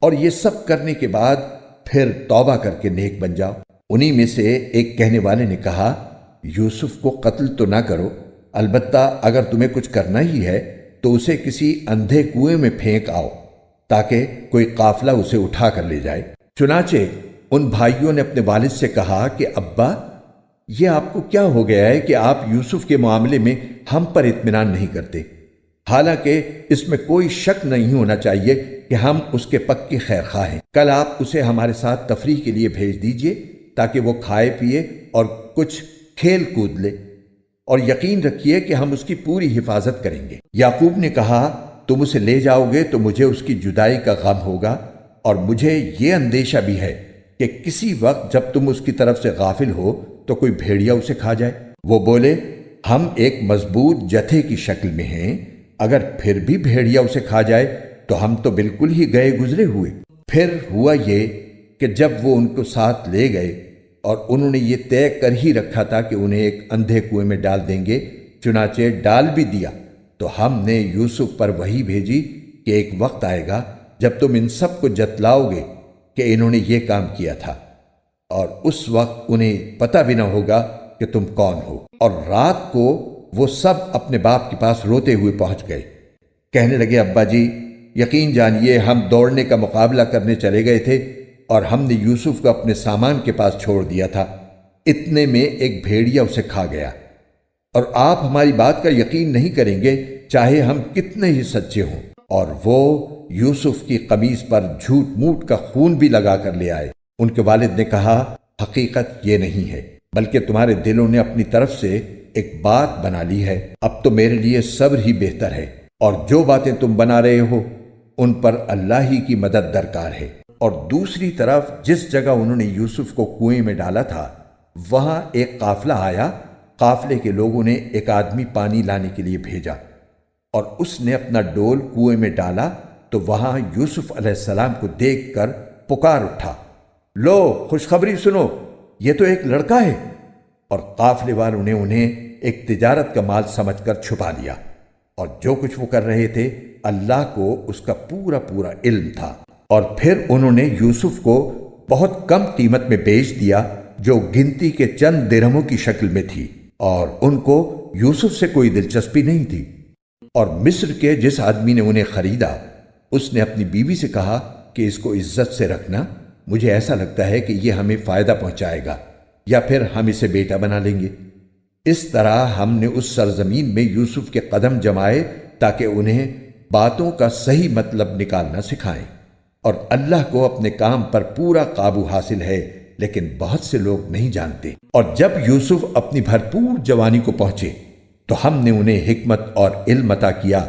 اور یہ سب کرنے کے بعد پھر توبہ کر کے نیک بن جاؤ۔ انہی میں سے ایک کہنے والے نے کہا، یوسف کو قتل تو نہ کرو، البتہ اگر تمہیں کچھ کرنا ہی ہے تو اسے کسی اندھے کنویں میں پھینک آؤ تاکہ کوئی قافلہ اسے اٹھا کر لے جائے۔ چنانچہ ان بھائیوں نے اپنے والد سے کہا کہ ابا، یہ آپ کو کیا ہو گیا ہے کہ آپ یوسف کے معاملے میں ہم پر اطمینان نہیں کرتے؟ حالانکہ اس میں کوئی شک نہیں ہونا چاہیے کہ ہم اس کے پکے خیر خواہ ہیں۔ کل آپ اسے ہمارے ساتھ تفریح کے لیے بھیج دیجئے تاکہ وہ کھائے پیے اور کچھ کھیل کود لے، اور یقین رکھیے کہ ہم اس کی پوری حفاظت کریں گے۔ یعقوب نے کہا، تم اسے لے جاؤ گے تو مجھے اس کی جدائی کا غم ہوگا، اور مجھے یہ اندیشہ بھی ہے کہ کسی وقت جب تم اس کی طرف سے غافل ہو تو کوئی بھیڑیا اسے کھا جائے۔ وہ بولے، ہم ایک مضبوط جتھے کی شکل میں ہیں، اگر پھر بھی بھیڑیا اسے کھا جائے تو ہم تو بالکل ہی گئے گزرے ہوئے۔ پھر ہوا یہ کہ جب وہ ان کو ساتھ لے گئے اور انہوں نے یہ طے کر ہی رکھا تھا کہ انہیں ایک اندھے کنویں میں ڈال دیں گے، چنانچہ ڈال بھی دیا، تو ہم نے یوسف پر وحی بھیجی کہ ایک وقت آئے گا جب تم ان سب کو جتلاؤ گے کہ انہوں نے یہ کام کیا تھا، اور اس وقت انہیں پتہ بھی نہ ہوگا کہ تم کون ہو۔ اور رات کو وہ سب اپنے باپ کے پاس روتے ہوئے پہنچ گئے، کہنے لگے، ابا جی یقین جانیے ہم دوڑنے کا مقابلہ کرنے چلے گئے تھے اور ہم نے یوسف کو اپنے سامان کے پاس چھوڑ دیا تھا، اتنے میں ایک بھیڑیا اسے کھا گیا، اور آپ ہماری بات کا یقین نہیں کریں گے چاہے ہم کتنے ہی سچے ہوں۔ اور وہ یوسف کی قمیص پر جھوٹ موٹ کا خون بھی لگا کر لے آئے۔ ان کے والد نے کہا، حقیقت یہ نہیں ہے، بلکہ تمہارے دلوں نے اپنی طرف سے ایک بات بنا لی ہے۔ اب تو میرے لیے صبر ہی بہتر ہے، اور جو باتیں تم بنا رہے ہو ان پر اللہ ہی کی مدد درکار ہے۔ اور دوسری طرف جس جگہ انہوں نے یوسف کو کنویں میں ڈالا تھا وہاں ایک قافلہ آیا، قافلے کے لوگوں نے ایک آدمی پانی لانے کے لیے بھیجا، اور اس نے اپنا ڈول کنویں میں ڈالا تو وہاں یوسف علیہ السلام کو دیکھ کر پکار اٹھا، لو خوشخبری سنو، یہ تو ایک لڑکا ہے۔ اور قافلے والوں نے انہیں ایک تجارت کا مال سمجھ کر چھپا لیا، اور جو کچھ وہ کر رہے تھے اللہ کو اس کا پورا پورا علم تھا۔ اور پھر انہوں نے یوسف کو بہت کم قیمت میں بیچ دیا جو گنتی کے چند درہموں کی شکل میں تھی، اور ان کو یوسف سے کوئی دلچسپی نہیں تھی۔ اور مصر کے جس آدمی نے انہیں خریدا، اس نے اپنی بیوی سے کہا کہ اس کو عزت سے رکھنا، مجھے ایسا لگتا ہے کہ یہ ہمیں فائدہ پہنچائے گا، یا پھر ہم اسے بیٹا بنا لیں گے۔ اس طرح ہم نے اس سرزمین میں یوسف کے قدم جمائے تاکہ انہیں باتوں کا صحیح مطلب نکالنا سکھائیں۔ اور اللہ کو اپنے کام پر پورا قابو حاصل ہے، لیکن بہت سے لوگ نہیں جانتے۔ اور جب یوسف اپنی بھرپور جوانی کو پہنچے تو ہم نے انہیں حکمت اور علم عطا کیا،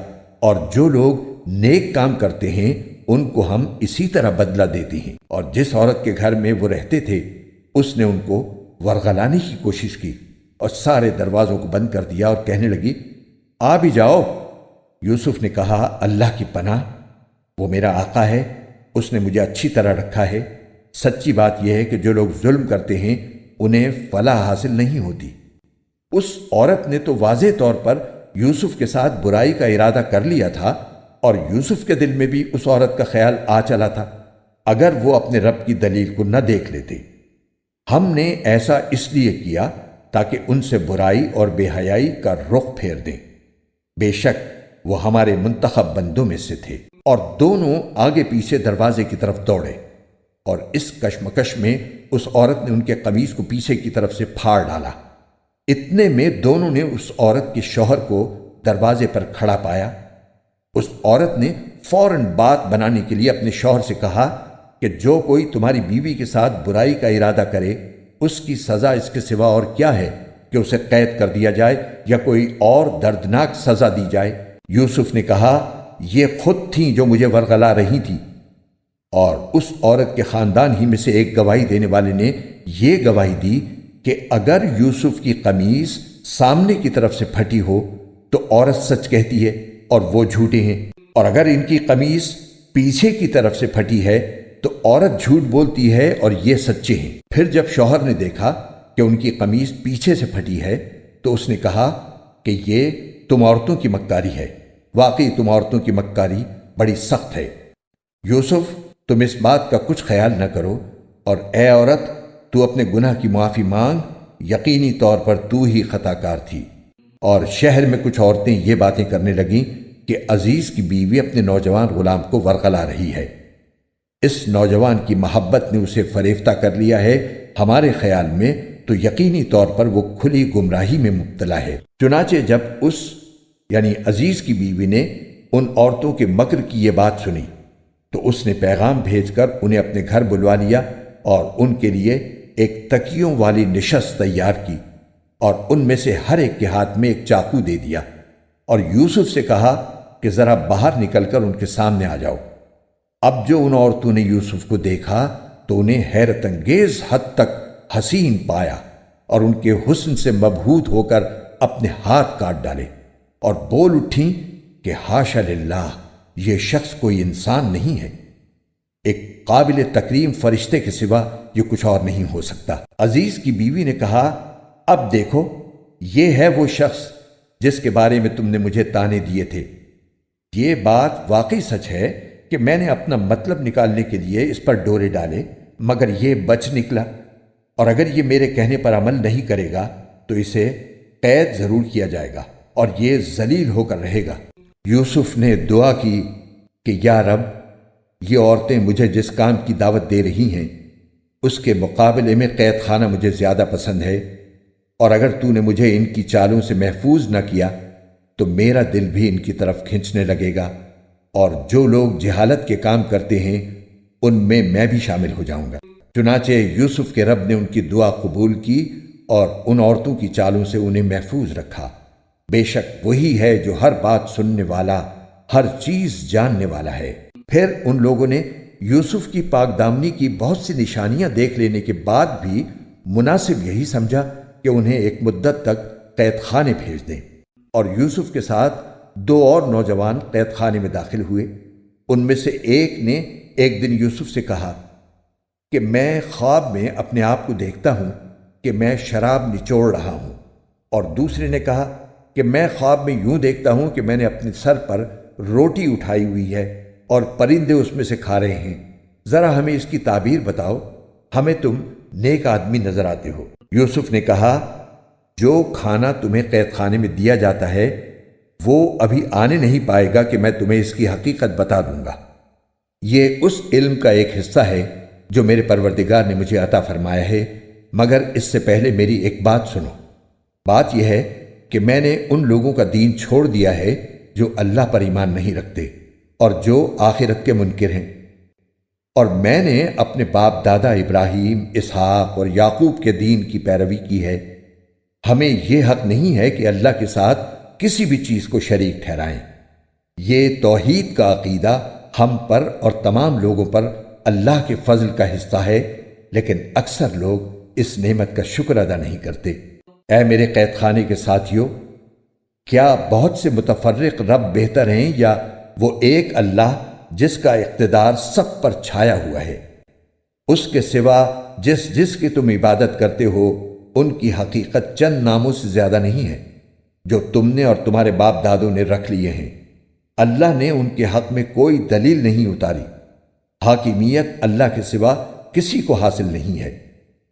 اور جو لوگ نیک کام کرتے ہیں ان کو ہم اسی طرح بدلہ دیتے ہیں۔ اور جس عورت کے گھر میں وہ رہتے تھے اس نے ان کو ورغلانے کی کوشش کی اور سارے دروازوں کو بند کر دیا اور کہنے لگی، آ بھی جاؤ۔ یوسف نے کہا، اللہ کی پناہ، وہ میرا آقا ہے، اس نے مجھے اچھی طرح رکھا ہے۔ سچی بات یہ ہے کہ جو لوگ ظلم کرتے ہیں انہیں فلاح حاصل نہیں ہوتی۔ اس عورت نے تو واضح طور پر یوسف کے ساتھ برائی کا ارادہ کر لیا تھا، اور یوسف کے دل میں بھی اس عورت کا خیال آ چلا تھا، اگر وہ اپنے رب کی دلیل کو نہ دیکھ لیتے۔ ہم نے ایسا اس لیے کیا تاکہ ان سے برائی اور بے حیائی کا رخ پھیر دیں۔ بے شک وہ ہمارے منتخب بندوں میں سے تھے۔ اور دونوں آگے پیچھے دروازے کی طرف دوڑے، اور اس کشمکش میں اس عورت نے ان کے قمیص کو پیچھے کی طرف سے پھاڑ ڈالا۔ اتنے میں دونوں نے اس عورت کے شوہر کو دروازے پر کھڑا پایا۔ اس عورت نے فوراً بات بنانے کے لیے اپنے شوہر سے کہا کہ جو کوئی تمہاری بیوی کے ساتھ برائی کا ارادہ کرے، اس کی سزا اس کے سوا اور کیا ہے کہ اسے قید کر دیا جائے یا کوئی اور دردناک سزا دی جائے۔ یوسف نے کہا، یہ خود تھیں جو مجھے ورغلا رہی تھی۔ اور اس عورت کے خاندان ہی میں سے ایک گواہی دینے والے نے یہ گواہی دی کہ اگر یوسف کی قمیص سامنے کی طرف سے پھٹی ہو تو عورت سچ کہتی ہے اور وہ جھوٹے ہیں، اور اگر ان کی قمیص پیچھے کی طرف سے پھٹی ہے تو عورت جھوٹ بولتی ہے اور یہ سچے ہیں۔ پھر جب شوہر نے دیکھا کہ ان کی قمیص پیچھے سے پھٹی ہے تو اس نے کہا کہ یہ تم عورتوں کی مکاری ہے، واقعی تم عورتوں کی مکاری بڑی سخت ہے۔ یوسف، تم اس بات کا کچھ خیال نہ کرو، اور اے عورت، تو اپنے گناہ کی معافی مانگ، یقینی طور پر تو ہی خطا کار تھی۔ اور شہر میں کچھ عورتیں یہ باتیں کرنے لگیں کہ عزیز کی بیوی اپنے نوجوان غلام کو ورغلا رہی ہے، اس نوجوان کی محبت نے اسے فریفتہ کر لیا ہے، ہمارے خیال میں تو یقینی طور پر وہ کھلی گمراہی میں مبتلا ہے۔ چنانچہ جب اس یعنی عزیز کی بیوی نے ان عورتوں کے مکر کی یہ بات سنی تو اس نے پیغام بھیج کر انہیں اپنے گھر بلوا لیا اور ان کے لیے ایک تکیوں والی نشست تیار کی، اور ان میں سے ہر ایک کے ہاتھ میں ایک چاقو دے دیا، اور یوسف سے کہا کہ ذرا باہر نکل کر ان کے سامنے آ جاؤ۔ اب جو ان عورتوں نے یوسف کو دیکھا تو انہیں حیرت انگیز حد تک حسین پایا، اور ان کے حسن سے مبہوت ہو کر اپنے ہاتھ کاٹ ڈالے، اور بول اٹھیں کہ حاشا للہ، یہ شخص کوئی انسان نہیں ہے، ایک قابل تکریم فرشتے کے سوا یہ کچھ اور نہیں ہو سکتا۔ عزیز کی بیوی نے کہا، اب دیکھو، یہ ہے وہ شخص جس کے بارے میں تم نے مجھے تانے دیے تھے۔ یہ بات واقعی سچ ہے کہ میں نے اپنا مطلب نکالنے کے لیے اس پر ڈورے ڈالے، مگر یہ بچ نکلا، اور اگر یہ میرے کہنے پر عمل نہیں کرے گا تو اسے قید ضرور کیا جائے گا اور یہ ذلیل ہو کر رہے گا۔ یوسف نے دعا کی کہ یا رب، یہ عورتیں مجھے جس کام کی دعوت دے رہی ہیں اس کے مقابلے میں قید خانہ مجھے زیادہ پسند ہے، اور اگر تو نے مجھے ان کی چالوں سے محفوظ نہ کیا تو میرا دل بھی ان کی طرف کھنچنے لگے گا، اور جو لوگ جہالت کے کام کرتے ہیں ان میں میں بھی شامل ہو جاؤں گا۔ چنانچہ یوسف کے رب نے ان کی دعا قبول کی اور ان عورتوں کی چالوں سے انہیں محفوظ رکھا۔ بے شک وہی ہے جو ہر بات سننے والا، ہر چیز جاننے والا ہے۔ پھر ان لوگوں نے یوسف کی پاک دامنی کی بہت سی نشانیاں دیکھ لینے کے بعد بھی مناسب یہی سمجھا کہ انہیں ایک مدت تک قید خانے بھیج دیں، اور یوسف کے ساتھ 2 اور نوجوان قید خانے میں داخل ہوئے۔ ان میں سے ایک نے ایک دن یوسف سے کہا کہ میں خواب میں اپنے آپ کو دیکھتا ہوں کہ میں شراب نچوڑ رہا ہوں، اور دوسرے نے کہا کہ میں خواب میں یوں دیکھتا ہوں کہ میں نے اپنے سر پر روٹی اٹھائی ہوئی ہے اور پرندے اس میں سے کھا رہے ہیں، ذرا ہمیں اس کی تعبیر بتاؤ۔ ہمیں تم نیک آدمی نظر آتے ہو۔ یوسف نے کہا جو کھانا تمہیں قید خانے میں دیا جاتا ہے وہ ابھی آنے نہیں پائے گا کہ میں تمہیں اس کی حقیقت بتا دوں گا۔ یہ اس علم کا ایک حصہ ہے جو میرے پروردگار نے مجھے عطا فرمایا ہے، مگر اس سے پہلے میری ایک بات سنو۔ بات یہ ہے کہ میں نے ان لوگوں کا دین چھوڑ دیا ہے جو اللہ پر ایمان نہیں رکھتے اور جو آخرت کے منکر ہیں، اور میں نے اپنے باپ دادا ابراہیم، اسحاق اور یعقوب کے دین کی پیروی کی ہے۔ ہمیں یہ حق نہیں ہے کہ اللہ کے ساتھ کسی بھی چیز کو شریک ٹھہرائیں۔ یہ توحید کا عقیدہ ہم پر اور تمام لوگوں پر اللہ کے فضل کا حصہ ہے، لیکن اکثر لوگ اس نعمت کا شکر ادا نہیں کرتے۔ اے میرے قید خانے کے ساتھیوں، کیا بہت سے متفرق رب بہتر ہیں یا وہ ایک اللہ جس کا اقتدار سب پر چھایا ہوا ہے؟ اس کے سوا جس کی تم عبادت کرتے ہو ان کی حقیقت چند ناموں سے زیادہ نہیں ہے جو تم نے اور تمہارے باپ دادوں نے رکھ لیے ہیں۔ اللہ نے ان کے حق میں کوئی دلیل نہیں اتاری۔ حاکمیت اللہ کے سوا کسی کو حاصل نہیں ہے۔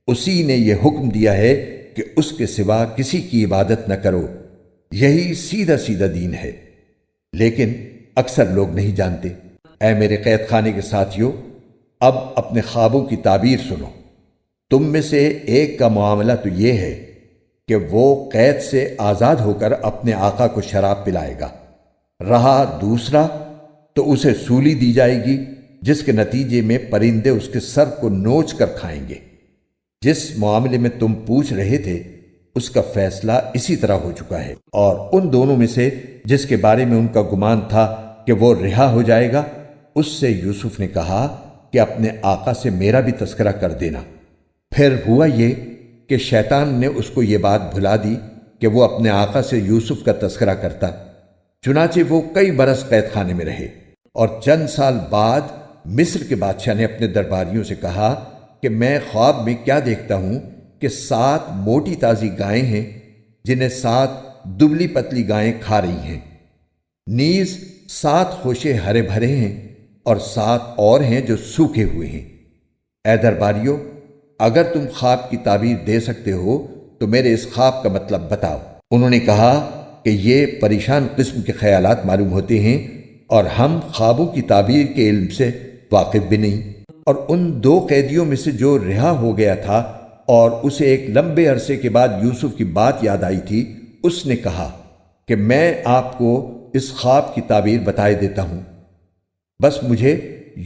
اسی نے یہ حکم دیا ہے کہ اس کے سوا کسی کی عبادت نہ کرو۔ یہی سیدھا سیدھا دین ہے، لیکن اکثر لوگ نہیں جانتے۔ اے میرے قید خانے کے ساتھیوں، اب اپنے خوابوں کی تعبیر سنو۔ تم میں سے ایک کا معاملہ تو یہ ہے کہ وہ قید سے آزاد ہو کر اپنے آقا کو شراب پلائے گا، رہا دوسرا تو اسے سولی دی جائے گی جس کے نتیجے میں پرندے اس کے سر کو نوچ کر کھائیں گے۔ جس معاملے میں تم پوچھ رہے تھے اس کا فیصلہ اسی طرح ہو چکا ہے، اور ان دونوں میں سے جس کے بارے میں ان کا گمان تھا کہ وہ رہا ہو جائے گا، اس سے یوسف نے کہا کہ اپنے آقا سے میرا بھی تذکرہ کر دینا۔ پھر ہوا یہ کہ شیطان نے اس کو یہ بات بھلا دی کہ وہ اپنے آقا سے یوسف کا تذکرہ کرتا۔ چنانچہ وہ کئی برس قید خانے میں رہے، اور چند سال بعد مصر کے بادشاہ نے اپنے درباریوں سے کہا کہ میں خواب میں کیا دیکھتا ہوں کہ 7 موٹی تازی گائیں ہیں جنہیں 7 دبلی پتلی گائیں کھا رہی ہیں، نیز 7 خوشے ہرے بھرے ہیں اور 7 اور ہیں جو سوکھے ہوئے ہیں۔ اے درباریوں، اگر تم خواب کی تعبیر دے سکتے ہو تو میرے اس خواب کا مطلب بتاؤ۔ انہوں نے کہا کہ یہ پریشان قسم کے خیالات معلوم ہوتے ہیں اور ہم خوابوں کی تعبیر کے علم سے واقف بھی نہیں۔ اور ان 2 قیدیوں میں سے جو رہا ہو گیا تھا اور اسے ایک لمبے عرصے کے بعد یوسف کی بات یاد آئی تھی، اس نے کہا کہ میں آپ کو اس خواب کی تعبیر بتائے دیتا ہوں، بس مجھے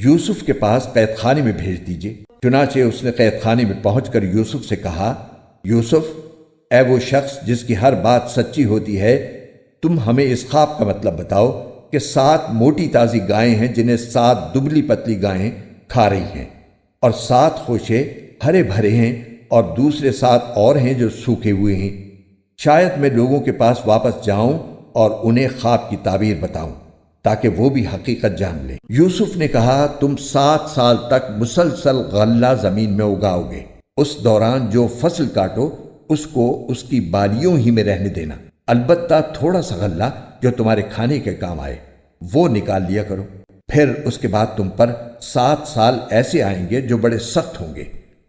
یوسف کے پاس قید خانے میں بھیج دیجیے۔ چنانچہ اس نے قید خانے میں پہنچ کر یوسف سے کہا، یوسف، اے وہ شخص جس کی ہر بات سچی ہوتی ہے، تم ہمیں اس خواب کا مطلب بتاؤ کہ 7 موٹی تازی گائیں ہیں جنہیں 7 دبلی پتلی گائیں کھا رہی ہیں، اور 7 خوشے ہرے بھرے ہیں اور دوسرے 7 اور ہیں جو سوکھے ہوئے ہیں۔ شاید میں لوگوں کے پاس واپس جاؤں اور انہیں خواب کی تعبیر بتاؤں تاکہ وہ بھی حقیقت جان لیں۔ یوسف نے کہا، تم 7 سال تک مسلسل غلہ زمین میں اگاؤ گے، اس دوران جو فصل کاٹو اس کو اس کی بالیوں ہی میں رہنے دینا، البتہ تھوڑا سا غلہ جو تمہارے کھانے کے کام آئے وہ نکال لیا کرو۔ پھر اس کے بعد تم پر 7 سال ایسے آئیں گے جو بڑے سخت ہوں گے،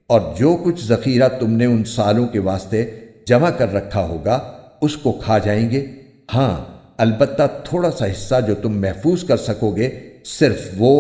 اور جو کچھ ذخیرہ تم نے ان سالوں کے واسطے جمع کر رکھا ہوگا اس کو کھا جائیں گے۔ ہاں، البتہ تھوڑا سا حصہ جو تم محفوظ کر سکو گے صرف وہ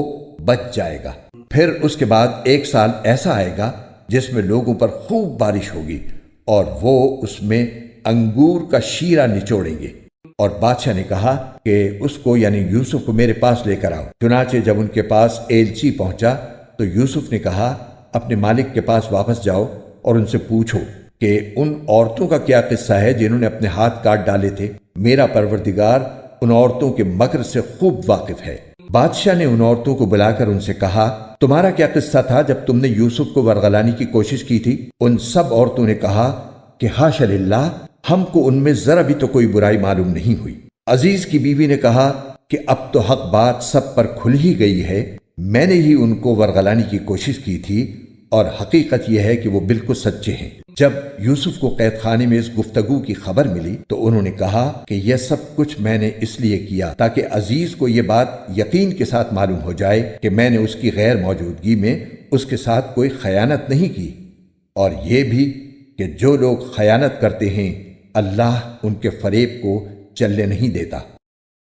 بچ جائے گا۔ پھر اس کے بعد 1 سال ایسا آئے گا جس میں لوگوں پر خوب بارش ہوگی اور وہ اس میں انگور کا شیرہ نچوڑیں گے۔ اور بادشاہ نے کہا کہ اس کو یعنی یوسف کو میرے پاس لے کر آؤ۔ چنانچہ جب ان کے پاس ایلچی پہنچا تو یوسف نے کہا، اپنے مالک کے پاس واپس جاؤ اور ان سے پوچھو کہ ان عورتوں کا کیا قصہ ہے جنہوں نے اپنے ہاتھ کاٹ ڈالے تھے۔ میرا پروردگار ان عورتوں کے مکر سے خوب واقف ہے۔ بادشاہ نے ان عورتوں کو بلا کر ان سے کہا، تمہارا کیا قصہ تھا جب تم نے یوسف کو ورغلانے کی کوشش کی تھی؟ ان سب عورتوں نے کہا کہ حاشا للہ، ہم کو ان میں ذرا بھی تو کوئی برائی معلوم نہیں ہوئی۔ عزیز کی بیوی نے کہا کہ اب تو حق بات سب پر کھل ہی گئی ہے، میں نے ہی ان کو ورغلانے کی کوشش کی تھی اور حقیقت یہ ہے کہ وہ بالکل سچے ہیں۔ جب یوسف کو قید خانے میں اس گفتگو کی خبر ملی تو انہوں نے کہا کہ یہ سب کچھ میں نے اس لیے کیا تاکہ عزیز کو یہ بات یقین کے ساتھ معلوم ہو جائے کہ میں نے اس کی غیر موجودگی میں اس کے ساتھ کوئی خیانت نہیں کی، اور یہ بھی کہ جو لوگ خیانت کرتے ہیں اللہ ان کے فریب کو چلنے نہیں دیتا۔